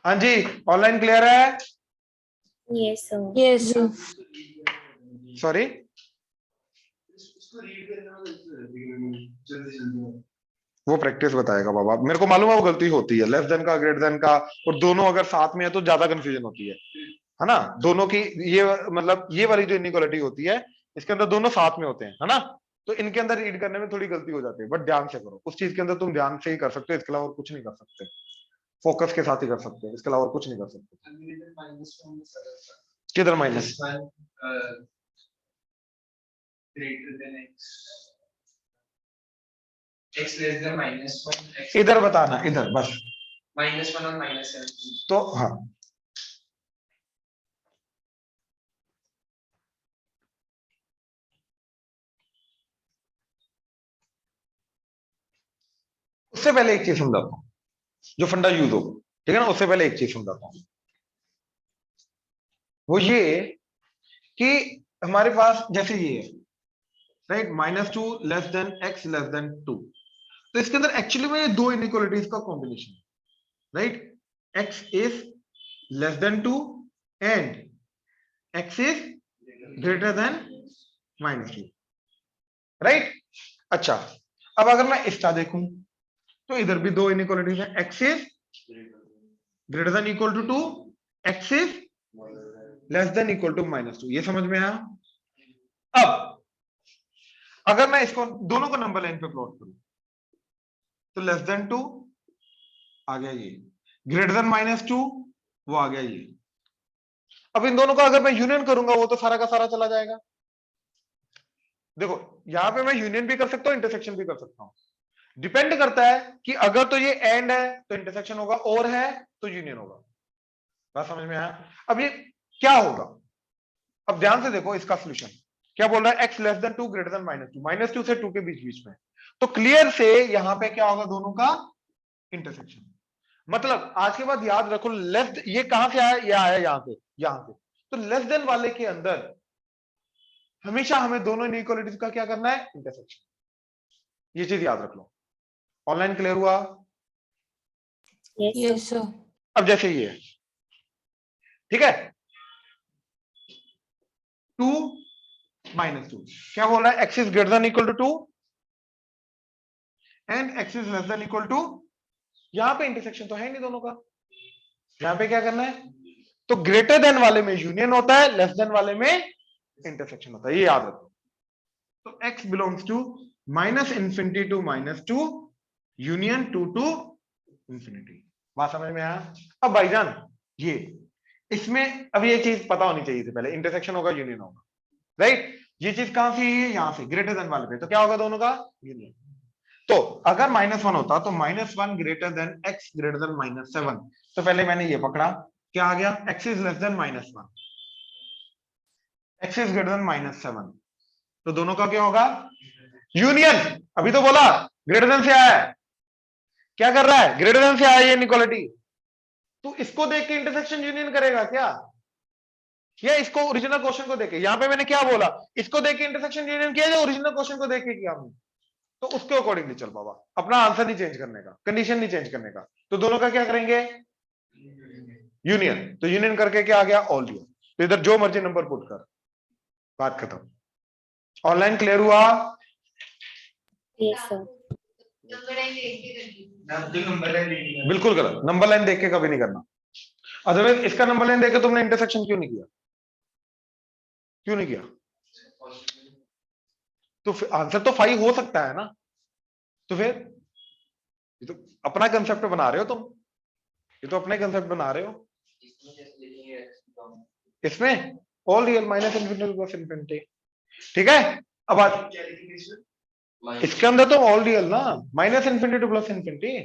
हाँ जी, ऑनलाइन क्लियर है? Yes, sir. Yes, sir. Sorry, उसको रीड करना जल्दी जल्दी। वो प्रैक्टिस बताएगा बाबा, मेरे को मालूम है वो गलती होती है, लेस देन का ग्रेटर देन का, और दोनों अगर साथ में है तो ज्यादा कंफ्यूजन होती है ना? दोनों की ये मतलब ये वाली जो इनइक्वालिटी होती है, इसके अंदर दोनों साथ में होते हैं, है ना? तो इनके अंदर रीड करने में थोड़ी गलती हो जाती है, बट ध्यान से करो, उस चीज के अंदर तुम ध्यान से ही कर सकते हो, इसके अलावा और कुछ नहीं कर सकते, फोकस के साथ ही कर सकते हो, इसके अलावा और कुछ नहीं कर सकते। किधर minus? greater than x less than -1, इधर बताना, इधर बस, -1 और -7। तो हाँ, उससे पहले एक चीज समझाता हूँ जो फंडा यूज होगा, ठीक है ना? उससे पहले एक चीज समझाता हूँ, वो ये कि हमारे पास जैसे ये है, right, -2 less then x less than 2, तो इसके अंदर एक्चुअली में ये दो इनइक्वालिटीज का कॉम्बिनेशन है, right? x is less than 2 and x is greater than -2, right? अच्छा, अब अगर मैं इसका देखूं तो इधर भी दो इनइक्वालिटीज है, x is greater than equal to 2, x is less than equal to -2, ये समझ में आया? अब अगर मैं इसको दोनों को नंबर लाइन पे प्लॉट करूं तो लेस देन 2 आ गया ये, ग्रेटर देन -2 वो आ गया ये। अब इन दोनों का अगर मैं यूनियन करूंगा वो तो सारा का सारा चला जाएगा। देखो यहां पे मैं यूनियन भी कर सकता हूं, इंटरसेक्शन भी कर सकता हूं, डिपेंड करता है कि अगर तो ये एंड है तो इंटरसेक्शन होगा, और है तो यूनियन होगा। बात समझ में आया? अब ये क्या होगा, अब ध्यान से देखो इसका सोल्यूशन क्या बोल रहा है, x less than 2 greater than -2 से 2 के बीच बीच में, तो क्लियर से यहां पे क्या होगा, दोनों का इंटरसेक्शन। मतलब आज के बाद याद रखो, लेस ये कहां से आया, ये आया यहां से, तो लेस देन वाले के अंदर हमेशा हमें दोनों इनइक्वालिटीज का क्या करना है, इंटरसेक्शन, ये चीज याद रख लो। ऑनलाइन क्लियर हुआ? Yes, sir. Yes, sir. अब जैसे ये है, ठीक है, 2 -2 क्या बोल रहा है, x is greater than equal to 2 and x is less than equal to, यहां पे इंटरसेक्शन तो है नहीं दोनों का, यहां पे क्या करना है, तो ग्रेटर देन वाले में यूनियन होता है, लेस देन वाले में इंटरसेक्शन होता है, ये याद रखो। तो x belongs to -∞ to -2 union 2 to ∞। बात समझ में आया? अब भाईजान ये इसमें अब ये चीज पता होनी चाहिए थी पहले, इंटरसेक्शन होगा यूनियन होगा, राइट? ये चीज कहां से है, यहां से, ग्रेटर देन वाले पे, तो क्या होगा दोनों का यूनियन। तो अगर -1 होता तो -1 greater than x greater then -7, तो पहले मैंने ये पकड़ा, क्या आ गया, x is less then -1, x is greater then -7, तो दोनों का क्या होगा, यूनियन। अभी तो बोला ग्रेटर देन से आया है, क्या कर रहा है, ग्रेटर देन से आया ये इनइक्वालिटी, तो इसको देख के इंटरसेक्शन यूनियन करेगा क्या, या इसको ओरिजिनल क्वेश्चन को देख के, यहां पे मैंने क्या बोला, इसको देख के इंटरसेक्शन यूनियन किया या ओरिजिनल क्वेश्चन को देख के किया हमने, तो उसके अकॉर्डिंगली चल बाबा, अपना आंसर नहीं चेंज करने का, कंडीशन नहीं चेंज करने का, तो दोनों का क्या करेंगे, यूनियन। तो यूनियन करके क्या आ गया, ऑल दिया, तो इधर जो मर्जी नंबर पुट कर, बात खत्म। ऑनलाइन क्लियर हुआ? Yes, sir. बिल्कुल गलत, नंबर लाइन देख के कभी नहीं करना, अदरवाइज इसका नंबर लाइन देख के तुमने इंटरसेक्शन क्यों नहीं किया, क्यों नहीं किया? तो आंसर तो 5 हो सकता है ना। तो फिर ये तो अपना कंसेप्ट बना रहे हो तुम, ये तो अपने कंसेप्ट बना रहे हो। इसमें all real minus infinity plus infinity, ठीक है। अब इसके अंदर तो ऑल रियल ना, minus infinity plus infinity.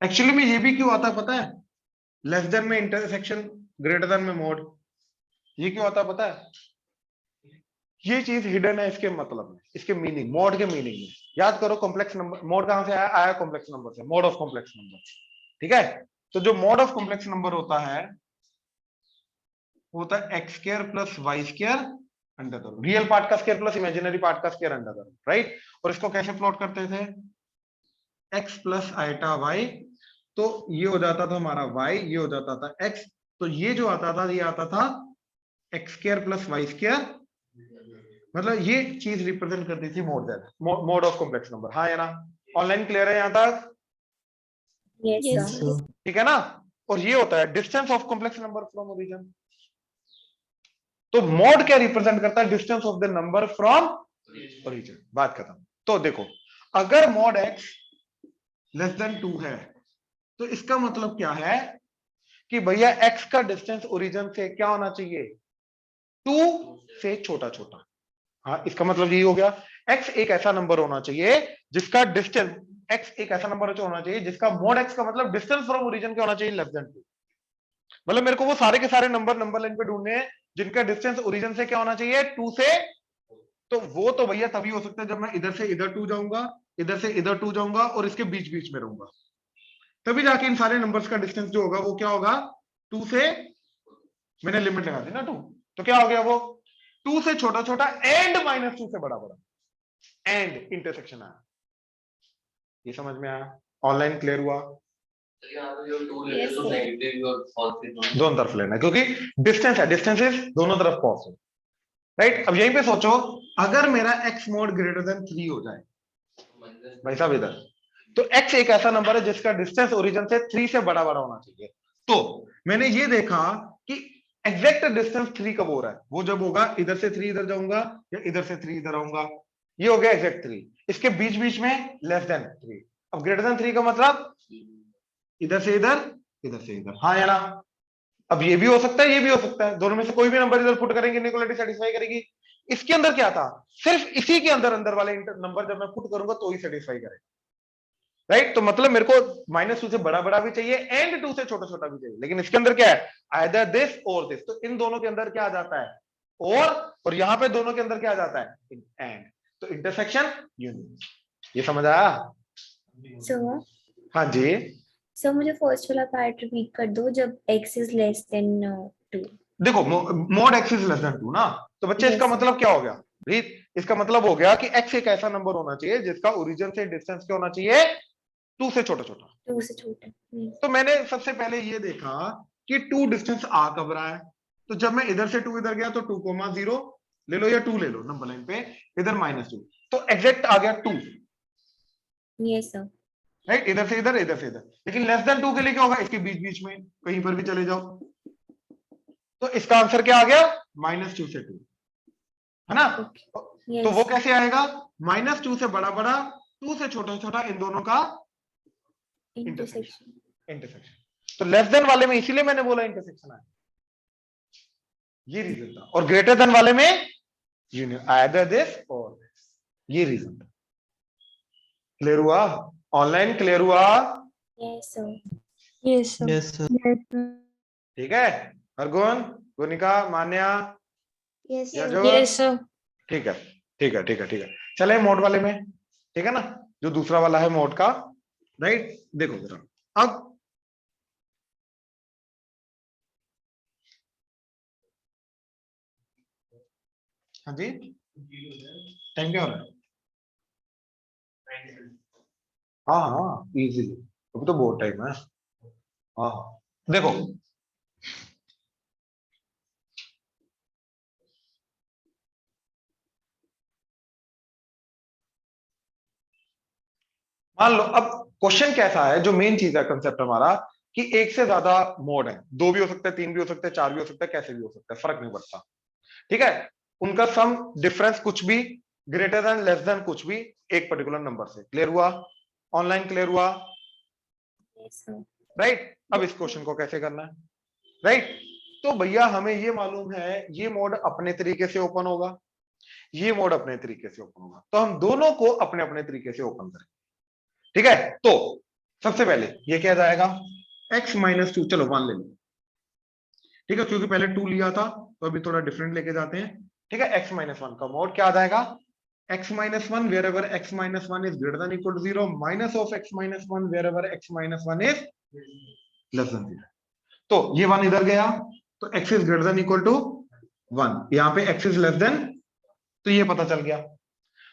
Actually में ये भी क्यों आता है पता है, लेस देन में इंटरसेक्शन, ग्रेटर देन में मोड। ये क्यों आता है पता है, ये चीज हिडन है इसके मतलब में, इसके मीनिंग, मोड के मीनिंग में। याद करो कॉम्प्लेक्स नंबर, मोड कहां से आया, आया कॉम्प्लेक्स नंबर से, मोड ऑफ कॉम्प्लेक्स नंबर, ठीक है। तो जो मोड ऑफ कॉम्प्लेक्स नंबर होता है वो होता है x square plus y square under the root, real part का स्क्वायर प्लस इमेजिनरी पार्ट का square under the root, right. और इसको कैसे प्लॉट करते थे, एक्स प्लस आइटा वाई, तो ये हो जाता था हमारा y, ये हो जाता था x, तो ये जो आता था ये आता था x square plus y square, मतलब ये चीज रिप्रेजेंट करती थी मोड ऑफ कॉम्प्लेक्स नंबर। हाँ या ना, ऑनलाइन क्लियर है यहां तक, Yes, Yes, sir. sir. ठीक है ना। और ये होता है distance of complex number from origin. तो मोड क्या रिप्रेजेंट करता है, distance of the number from origin, बात खत्म। तो देखो अगर मोड x लेस देन 2 है तो इसका मतलब क्या है कि भैया x का डिस्टेंस ओरिजिन से क्या होना चाहिए, 2 से छोटा छोटा। हाँ इसका मतलब यही हो गया, x एक ऐसा नंबर होना चाहिए जिसका डिस्टेंस, x एक ऐसा नंबर होना चाहिए जिसका मोड x का मतलब डिस्टेंस फ्रॉम ओरिजिन क्या होना चाहिए, लेस देन 2। मतलब मेरे को वो सारे के सारे नंबर लाइन पे ढूंढने हैं जिनका डिस्टेंस ओरिजिन से क्या होना चाहिए, 2 से। तो वो तो भैया तभी हो सकता है जब मैं इधर से इधर 2 जाऊंगा, इधर से इधर 2 जाऊंगा और इसके बीच बीच में रहूंगा, तभी जाके इन सारे नंबर्स का डिस्टेंस जो होगा वो क्या होगा, 2 से, मैंने लिमिट लगा दी ना 2, तो क्या हो गया वो 2 से छोटा छोटा एंड -2 से बड़ा बड़ा, एंड इंटरसेक्शन आया। ये समझ में आया, ऑनलाइन क्लियर हुआ। Yes, sir. दोनों तरफ लेना है क्योंकि डिस्टेंस है, डिस्टेंस इज दोनों तरफ पॉजिटिव, राइट। अब यहीं पे सोचो अगर मेरा x मोड ग्रेटर देन 3 हो जाए, भाई साहब इधर, तो x एक ऐसा नंबर है जिसका डिस्टेंस ओरिजिन से 3 से बड़ा बड़ा होना चाहिए। तो मैंने ये देखा कि एग्जैक्ट डिस्टेंस 3 कब हो रहा है, वो जब होगा इधर से 3 इधर जाऊंगा या इधर से 3 इधर आऊंगा, ये हो गया एग्जैक्ट 3। इसके बीच बीच में लेस देन 3। अब ग्रेटर देन 3 का मतलब इधर से इधर, इधर से इधर, हाँ या ना। अब ये भी हो सकता है, ये भी हो सकता है, दोनों में से कोई भी नंबर इधर पुट करेंगे इनइक्वालिटी सेटिस्फाई करेगी। इसके अंदर क्या था, सिर्फ इसी के अंदर अंदर वाले नंबर जब मैं पुट करूंगा तो ही सेटिस्फाई करेगा, राइट। तो मतलब मेरे को -2 से बड़ा बड़ा भी चाहिए एंड 2 से छोटा छोटा भी चाहिए, लेकिन इसके अंदर क्या है, आइदर दिस और दिस। तो इन दोनों के अंदर क्या आ जाता है, और यहां पे दोनों के अंदर क्या आ जाता है, एंड। तो इंटरसेक्शन यूनियन, ये समझ आया। So, हाँ जी, so मुझे फर्स्ट वाला पार्ट रिपीट कर दो, जब x is less than 2. देखो mode x is less than 2 ना, तो बच्चे Yes, इसका sir. मतलब क्या हो गया, रीत इसका मतलब हो गया कि x एक ऐसा नंबर होना चाहिए जिसका ओरिजिन से डिस्टेंस क्या होना चाहिए, 2 से छोटा छोटा। 2 से छोटा. Yes. तो मैंने सबसे पहले ये देखा कि 2 डिस्टेंस आ कब रहा है, तो जब मैं इधर से 2 इधर गया तो 2,0 ले लो या 2 ले लो नंबर लाइन पे, इधर -2, तो एग्जैक्ट आ गया 2, Yes, sir. राइट। इधर से इधर, इधर से इधर, लेकिन लेस देन 2 के लिए क्या होगा, इसके बीच बीच में कहीं पर भी चले जाओ, तो इसका आंसर क्या आ गया, -2 से 2, है ना। Okay. तो वो Yes. कैसे आएगा, -2 से बड़ा बड़ा, 2 से छोटा छोटा, इन दोनों का Intersection. इंटरसेक्शन। तो लेस देन वाले में इसीलिए मैंने बोला इंटरसेक्शन आया, ये रीजन था। और ग्रेटर देन वाले में यूनियन, आइदर दिस और दिस, ये रीजन था। क्लियर हुआ, ऑनलाइन क्लियर हुआ, Yes, sir. Yes, sir. Yes, sir. ठीक है। अर्गुन, गुनिका, मान्या, Yes, या sir. जो, Yes, sir. ठीक है, ठीक है, ठीक है, ठीक है। चले मोड वाले में, ठीक है ना, जो दूसरा वाला है मोड का, राइट। देखो जरा अब, हाँ जी, टाइम क्या हो रहा है, हाँ हाँ इजीली, अभी तो बहुत टाइम है। हाँ हाँ। देखो मान लो अब क्वेश्चन कैसा है, जो मेन चीज है कंसेप्ट हमारा, कि एक से ज्यादा मोड है, दो भी हो सकते हैं, तीन भी हो सकते हैं, चार भी हो सकते हैं, कैसे भी हो सकता है, फर्क नहीं पड़ता। ठीक है, उनका सम डिफरेंस कुछ भी, ग्रेटर देन लेस देन कुछ भी, एक पर्टिकुलर नंबर से। क्लियर हुआ? ऑनलाइन क्लियर हुआ? Yes, sir. राइट। अब इस क्वेश्चन को कैसे करना है? राइट, तो भैया हमें ये मालूम है ये मोड अपने तरीके से ओपन होगा, ये मोड अपने तरीके से ओपन होगा, तो हम दोनों को अपने अपने तरीके से ओपन करें। ठीक है, तो सबसे पहले ये क्या जाएगा, x माइनस टू, चलो 1 ले लो। ठीक है, क्योंकि पहले 2 लिया था तो अभी थोड़ा डिफरेंट लेके जाते हैं। ठीक है, x माइनस 1 का मोड क्या आ जाएगा, x minus 1 wherever x minus 1 is greater than equal to 0 minus of x minus 1 wherever x minus 1 is less than 0। तो ये 1 इधर गया, तो x is greater than equal to 1, यहां पे x इज लेस देन, तो ये पता चल गया।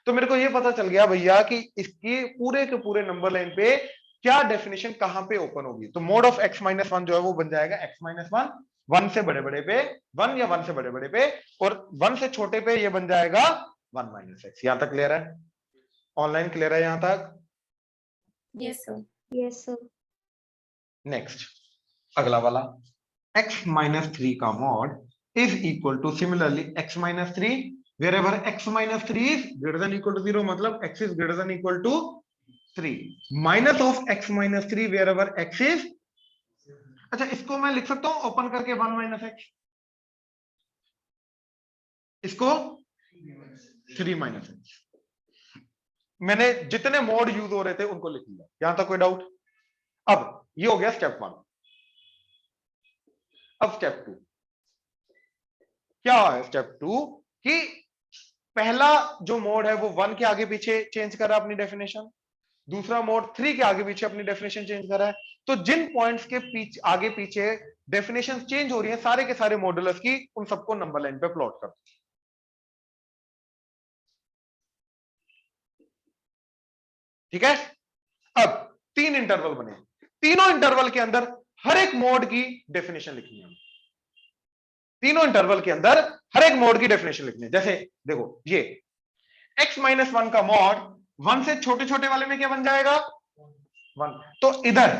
तो मेरे को ये पता चल गया भैया कि इसकी पूरे के पूरे नंबर लाइन पे क्या डेफिनेशन कहां पे ओपन होगी। तो मोड ऑफ x माइनस 1 जो है वो बन जाएगा x माइनस 1, 1 से बड़े बड़े पे 1 या 1 से बड़े बड़े पे, और 1 से छोटे पे ये बन जाएगा 1 माइनस x। यहां तक क्लियर है? ऑनलाइन क्लियर है यहां तक? Yes, sir. Yes, sir. Next अगला वाला, x माइनस 3 का mod is equal two similarly x minus 3 wherever x minus 3 is greater than equal to 0, मतलब x is greater than equal to 3 minus of x minus 3 wherever x is, अच्छा इसको मैं लिख सकता हूं ओपन करके 1 माइनस x, इसको 3 माइनस x। मैंने जितने मोड यूज हो रहे थे उनको लिख लिया, यहां तक कोई डाउट? अब ये हो गया स्टेप 1। अब स्टेप 2 क्या है? स्टेप 2 कि पहला जो मोड है वो 1 के आगे पीछे चेंज कर रहा है अपनी डेफिनेशन, दूसरा मोड 3 के आगे पीछे अपनी डेफिनेशन चेंज कर रहा है। तो जिन पॉइंट्स के पीछे आगे पीछे डेफिनेशन चेंज हो रही है सारे के सारे मॉडुलस की, उन सबको नंबर लाइन पे प्लॉट कर। ठीक है, अब 3 इंटरवल बने, तीनों इंटरवल के अंदर हर एक मोड की डेफिनेशन लिखनी है, तीनों इंटरवल के अंदर हर एक मोड की डेफिनेशन लिखनी है। जैसे देखो ये x माइनस 1 का मॉड 1 से छोटे छोटे वाले में क्या बन जाएगा 1, तो इधर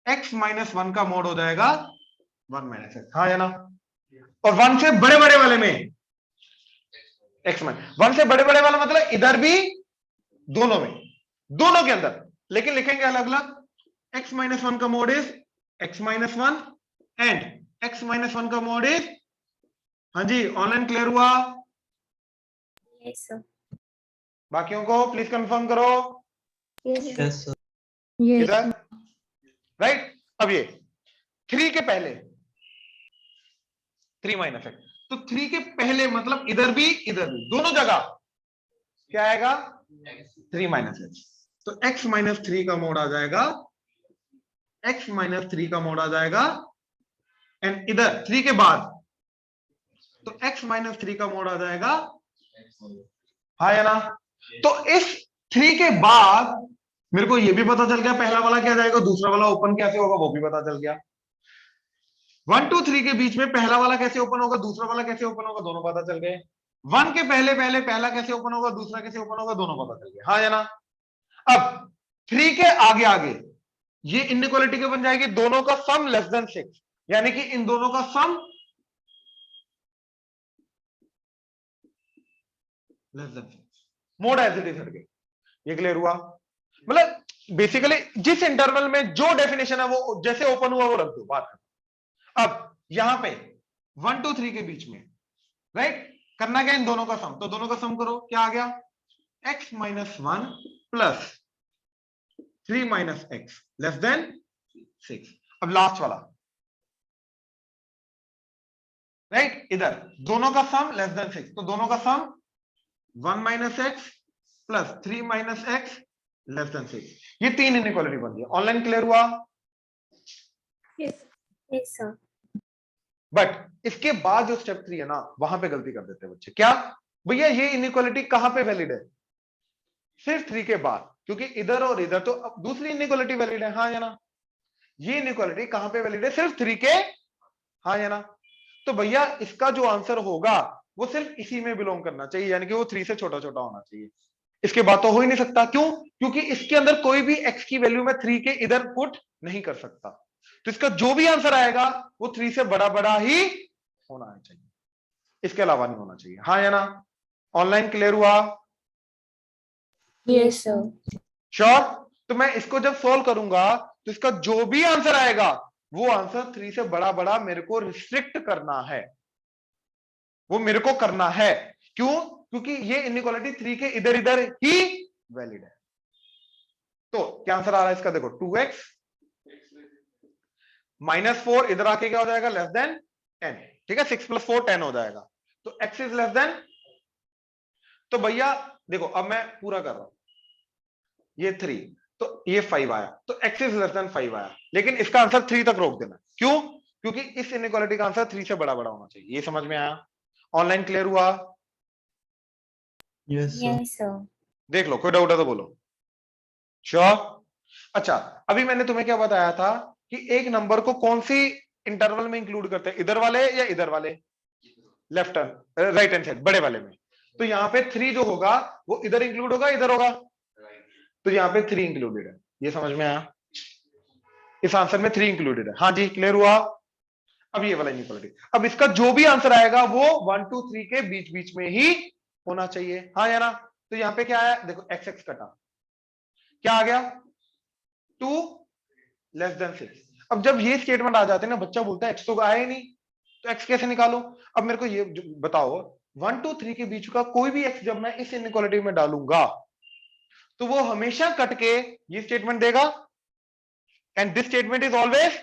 x माइनस 1 का मोड हो जाएगा 1 माइनस x, हाँ या ना? और 1 से बड़े बड़े वाले में x माइनस 1 से बड़े बड़े वाला मतलब इधर भी, दोनों में, दोनों के अंदर, लेकिन लिखेंगे अलग अलग। x माइनस 1 का mode is x minus 1 and x minus 1 का मोड इज, हाँ जी ऑनलाइन क्लियर हुआ? Yes, sir. बाकियों को प्लीज कंफर्म करो। Yes, sir. Yes, sir. Yes. इधर राइट। अब ये 3 के पहले 3 माइनस एक्स, तो 3 के पहले मतलब इधर भी दोनों जगह क्या आएगा 3 माइनस एक्स, तो x माइनस 3 का मोड आ जाएगा, x माइनस 3 का मोड आ जाएगा, एंड इधर 3 के बाद तो x माइनस 3 का मोड आ जाएगा, हाँ या ना? तो इस 3 के बाद मेरे को ये भी पता चल गया पहला वाला क्या जाएगा, दूसरा वाला ओपन कैसे होगा वो भी पता चल गया। 1 2 3 के बीच में पहला वाला कैसे ओपन होगा, दूसरा वाला कैसे ओपन होगा, दोनों पता चल गए। 1 के पहले पहले पहला कैसे ओपन होगा, दूसरा कैसे ओपन होगा, दोनों पता चल गए, हाँ या ना? अब 3 के आगे आगे ये इनइक्वालिटी क्या बन जाएगी, दोनों का सम लेस देन 6, यानी कि इन दोनों का sum less than 6, mod as it is हट गई। ये क्लियर हुआ? मतलब बेसिकली जिस इंटरवल में जो डेफिनेशन है वो जैसे ओपन हुआ वो रख दो, बात खत्म। अब यहां पे 1 2 3 के बीच में राइट करना क्या, इन दोनों का सम, तो दोनों का सम करो, क्या आ गया x minus 1 plus 3 minus x less than 6। अब लास्ट वाला राइट, इधर दोनों का सम लेस देन 6, तो दोनों का सम 1 minus x plus 3 minus x less than 6। ये 3 इनइक्वालिटी बन गई। ऑनलाइन क्लियर हुआ? Yes. Yes, sir. बट इसके बाद जो स्टेप 3 है ना, वहां पे गलती कर देते हैं बच्चे। क्या भैया, ये इनइक्वालिटी कहां पे वैलिड है, सिर्फ 3 के बाद, क्योंकि इधर और इधर तो अब दूसरी इनइक्वालिटी वैलिड है, हाँ या ना? ये इनइक्वालिटी कहां पे वैलिड है, सिर्फ 3 के हाँ या ना? तो भैया इसका जो आंसर होगा वो सिर्फ इसी में बिलोंग करना चाहिए, यानी कि वो 3 से छोटा छोटा होना चाहिए। इसके बाद तो हो ही नहीं सकता। क्यों? क्योंकि इसके अंदर कोई भी x की वैल्यू में 3 के इधर पुट नहीं कर सकता। तो इसका जो भी आंसर आएगा वो 3 से बड़ा बड़ा ही होना चाहिए, इसके अलावा नहीं होना चाहिए। हाँ या ना? ऑनलाइन क्लियर हुआ? Yes, sir. श्योर? तो मैं इसको जब सॉल्व करूंगा तो इसका जो भी आंसर आएगा वो आंसर 3 से बड़ा बड़ा मेरे को रिस्ट्रिक्ट करना है, वो मेरे को करना है। क्यों? क्योंकि ये इनइक्वालिटी 3 के इधर इधर ही वैलिड है। तो क्या आंसर आ रहा है इसका? देखो 2x -4 इधर आके क्या हो जाएगा? Less than 10। ठीक है, 6 + 4 10 हो जाएगा। तो x इज लेस देन, तो भैया देखो अब मैं पूरा कर रहा हूं, ये 3 तो ये 5 आया, तो x इज लेस देन 5 आया, लेकिन इसका आंसर 3 तक रोक देना। क्यों? क्योंकि इस इनइक्वालिटी का आंसर 3 से बड़ा बड़ा होना चाहिए। ये समझ में आया? ऑनलाइन क्लियर हुआ? Yes, sir. Yes, sir. देख लो, कोई डाउट है तो बोलो। श्योर? अच्छा, अभी मैंने तुम्हें क्या बताया था कि एक नंबर को कौन सी इंटरवल में इंक्लूड करते हैं, इधर वाले या इधर वाले? Left hand right hand side बड़े वाले में। तो यहाँ पे 3 जो होगा वो इधर इंक्लूड होगा, इधर होगा? तो यहाँ पे 3 इंक्लूडेड है। ये समझ में आया? इस आंसर में 3 इंक्लूडेड है। हाँ जी, क्लियर हुआ? अब ये वाला इनइक्वालिटी, अब इसका जो भी आंसर आएगा वो 1 2 3 के बीच बीच में ही होना चाहिए। हाँ या ना? तो यहाँ पे क्या है? देखो x x कटा, क्या आ गया? 2 लेस देन 6। अब जब ये स्टेटमेंट आ जाते हैं ना, बच्चा बोलता है x तो आया ही नहीं, तो x कैसे निकालो? अब मेरे को ये बताओ, 1 2 3 के बीच का कोई भी x जब मैं इस इनइक्वालिटी में डालूंगा तो वो हमेशा कट के ये स्टेटमेंट देगा, and this statement is always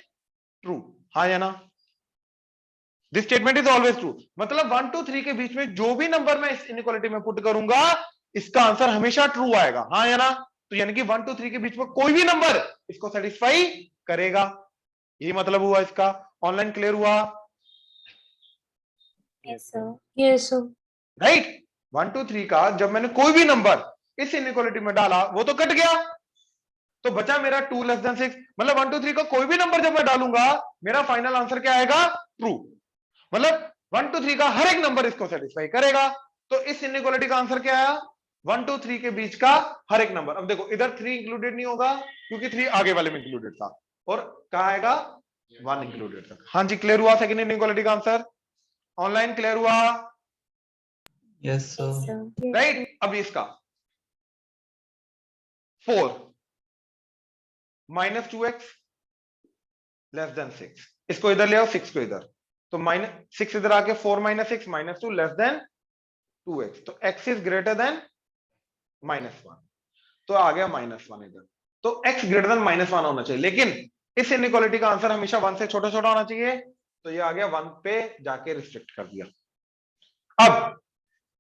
true. हाँ या ना? This statement is always true, मतलब 1 2 3 के बीच में जो भी नंबर मैं इस इनइक्वालिटी में पुट करूंगा इसका आंसर हमेशा ट्रू आएगा। हाँ या ना? तो यानी कि 1 2 3 के बीच में कोई भी नंबर इसको सेटिस्फाई करेगा, यही मतलब हुआ इसका। ऑनलाइन क्लियर हुआ? Yes, sir. Yes, sir. Right? 1 2 3 का जब मैंने कोई भी नंबर इस इनइक्वालिटी में डाला वो तो कट गया, तो बचा मेरा 2 लेस देन 6। मतलब 1 2 3 का कोई भी नंबर जब मैं डालूंगा मेरा फाइनल आंसर क्या आएगा? ट्रू। मतलब 1 2 3 का हर एक नंबर इसको सेटिस्फाई करेगा। तो इस इनइक्वालिटी का आंसर क्या आया? 1 2 3 के बीच का हर एक नंबर। अब देखो इधर 3 इंक्लूडेड नहीं होगा क्योंकि 3 आगे वाले में इंक्लूडेड था, और कहा आएगा 1 इंक्लूडेड था। हाँ जी, क्लियर हुआ सेकंड इनइक्वालिटी का आंसर? ऑनलाइन क्लियर हुआ? Yes, sir. Yes, sir. Right? अब इसका 4 -2x लेस देन 6, इसको इधर ले आओ, 6 को इधर, तो -6 इधर आके 4 - 6 -2 लेस देन 2x, तो x इज ग्रेटर देन -1, तो आ गया -1 इधर। तो x ग्रेटर देन -1 होना चाहिए, लेकिन इस इनइक्वालिटी का आंसर हमेशा 1 से छोटा छोटा होना चाहिए, तो ये आ गया 1 पे जाके रिस्ट्रिक्ट कर दिया। अब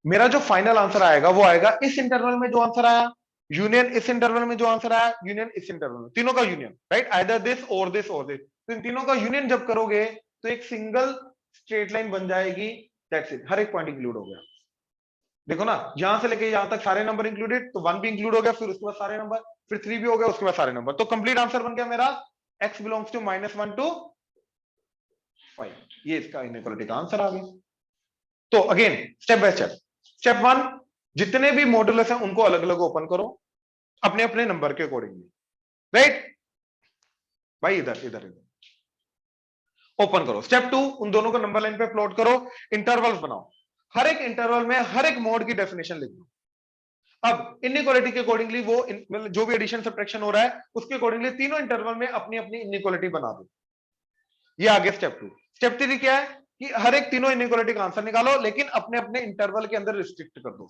मेरा जो फाइनल आंसर आएगा वो आएगा इस इंटरवल में जो आंसर आया, यूनियन इस इंटरवल में जो आंसर आया, यूनियन इस इंटरवल में, तीनों का यूनियन, राइट? आइदर दिस और दिस और दिस। तो इन तीनों का यूनियन जब करोगे तो एक सिंगल स्ट्रेट लाइन बन जाएगी, दैट्स इट, हर एक पॉइंट इंक्लूड हो गया। देखो ना, यहां से लेके यहां तक सारे नंबर इंक्लूडेड, तो 1 भी इंक्लूड हो गया, फिर उसके बाद सारे नंबर, फिर 3 भी हो गया, उसके बाद सारे नंबर, तो कंप्लीट आंसर बन गया मेरा x बिलोंग्स टू -1 to 5। ये इसका इनइक्वालिटी का आंसर आ गया। तो again step by step. Step 1, जितने भी मॉड्यूलस हैं उनको अलग अलग ओपन करो अपने अपने नंबर के अकॉर्डिंगली, राइट भाई? इधर इधर इधर ओपन करो। स्टेप 2, उन दोनों को नंबर लाइन पे प्लॉट करो, इंटरवल्स बनाओ, हर एक इंटरवल में हर एक मोड की डेफिनेशन लिख दो। अब इनइक्वालिटी के अकॉर्डिंगली वो मतलब जो भी एडिशन सब्ट्रैक्शन हो रहा है उसके अकॉर्डिंगली तीनों इंटरवल में अपनी अपनी इनइक्वालिटी बना दो। ये आगे स्टेप 2। स्टेप 3 क्या है कि हर एक तीनों इनइक्वालिटी का आंसर निकालो, लेकिन अपने अपने इंटरवल के अंदर रिस्ट्रिक्ट कर दो।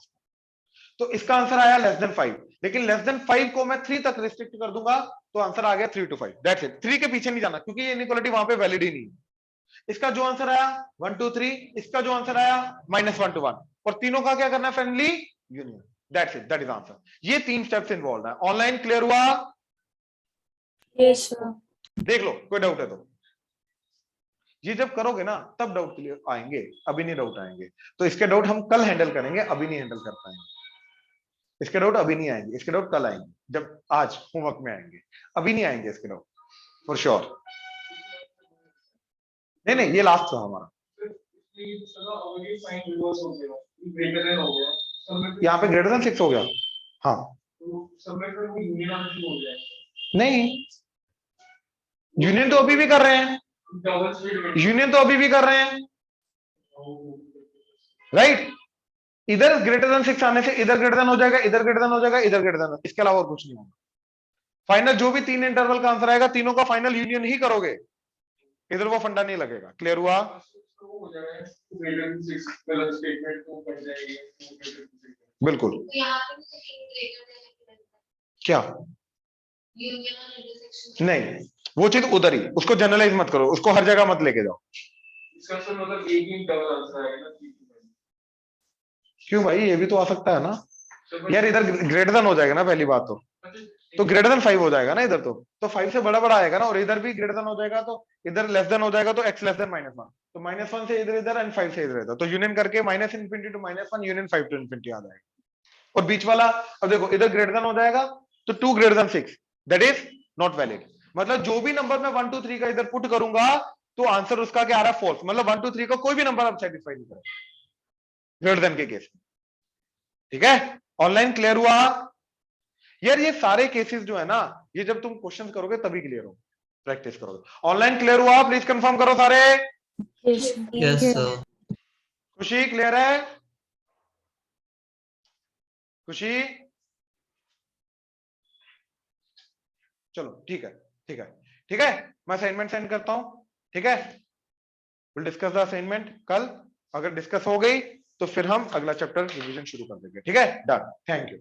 तो इसका आंसर आया लेस देन 5, लेकिन लेस देन 5 को मैं 3 तक रिस्ट्रिक्ट कर दूंगा, तो आंसर आ गया 3 to 5, दैट्स इट। 3 के पीछे नहीं जाना क्योंकि ये इनइक्वालिटी वहां पे वैलिड ही नहीं है। इसका जो आंसर आया 1 2 3, इसका जो आंसर आया -1 to 1, और तीनों का क्या करना है? Friendly union, that's it, that is answer. ये 3 स्टेप्स इन्वॉल्व है। ऑनलाइन क्लियर हुआ? Yes, sir. देख लो, कोई डाउट है तो। ये जब करोगे ना तब डाउट क्लियर आएंगे, अभी नहीं डाउट आएंगे। तो इसके डाउट हम कल हैंडल करेंगे, अभी नहीं हैंडल कर पाएंगे। इसके डाउट अभी नहीं आएंगे, इसके डाउट कल आएंगे, जब आज होमवर्क में आएंगे, अभी नहीं आएंगे इसके डाउट फॉर श्योर। नहीं नहीं, ये लास्ट था हमारा। साइन रिवर्स हो गया, ग्रेटर देन हो गया, सबमिट यहाँ पे ग्रेटर देन 6 हो गया। हाँ सबमिट में वो यूनियन आना शुरू हो जाएगा। नहीं, यूनियन तो अभी भी कर रहे हैं, डबल स्पीड यूनियन तो अभी भी कर रहे हैं, राइट। इधर ग्रेटर देन 6 आने से इधर ग्रेटर देन हो जाएगा, इधर ग्रेटर देन हो जाएगा, इधर ग्रेटर देन, इसके अलावा और कुछ नहीं होगा। फाइनल जो भी 3 इंटरवल का आंसर आएगा, तीनों का फाइनल यूनियन ही करोगे, इधर वो फंडा नहीं लगेगा। क्लियर हुआ? हो जाएगा, ग्रेटर देन 6 गलत स्टेटमेंट को कर जाएगी। बिल्कुल। तो यहाँ पे भी सेकंड ग्रेटर देन क्या? यूनियन और इंटरसेक्शन नहीं, वो चीज उधर ही, उसको जनरलाइज मत करो, उसको हर जगह मत लेके जाओ। इसका मतलब एक ही डबल आंसर आएगा ना। क्यों भाई, ये भी तो आ सकता है ना यार। इधर ग्रेटर देन हो जाएगा ना पहली बात तो ग्रेटर देन 5 हो जाएगा ना इधर तो 5 से बड़ा बड़ा आएगा ना, और इधर भी ग्रेटर देन हो जाएगा, तो इधर लेस देन हो जाएगा, तो x लेस देन -1, तो -1 से इधर इधर एंड 5 से इधर इधर, तो यूनियन करके -∞ to -1 यूनियन 5 to ∞ आ जाएगा। और बीच वाला, अब देखो इधर ग्रेटर देन हो जाएगा तो 2 greater then 6, that is not valid. मतलब जो भी नंबर मैं 1 2 3 का इधर पुट करूंगा तो आंसर उसका क्या आ रहा है? फॉल्स। मतलब 1 2 3 का कोई भी नंबर आप सेटिस्फाई नहीं करेगा ग्रेटर देन के केस में। ठीक है, ऑनलाइन क्लियर हुआ यार? ये सारे केसेस जो है ना, ये जब तुम क्वेश्चंस करोगे तभी क्लियर हो, प्रैक्टिस करोगे। ऑनलाइन क्लियर हुआ? प्लीज कंफर्म करो सारे। Yes, sir. खुशी क्लियर है? खुशी? चलो ठीक है, ठीक है, ठीक है, मैं असाइनमेंट सेंड करता हूं। ठीक है, विल डिस्कस द असाइनमेंट कल। अगर डिस्कस हो गई तो फिर हम अगला चैप्टर रिवीजन शुरू कर देंगे। ठीक है, डन, थैंक यू।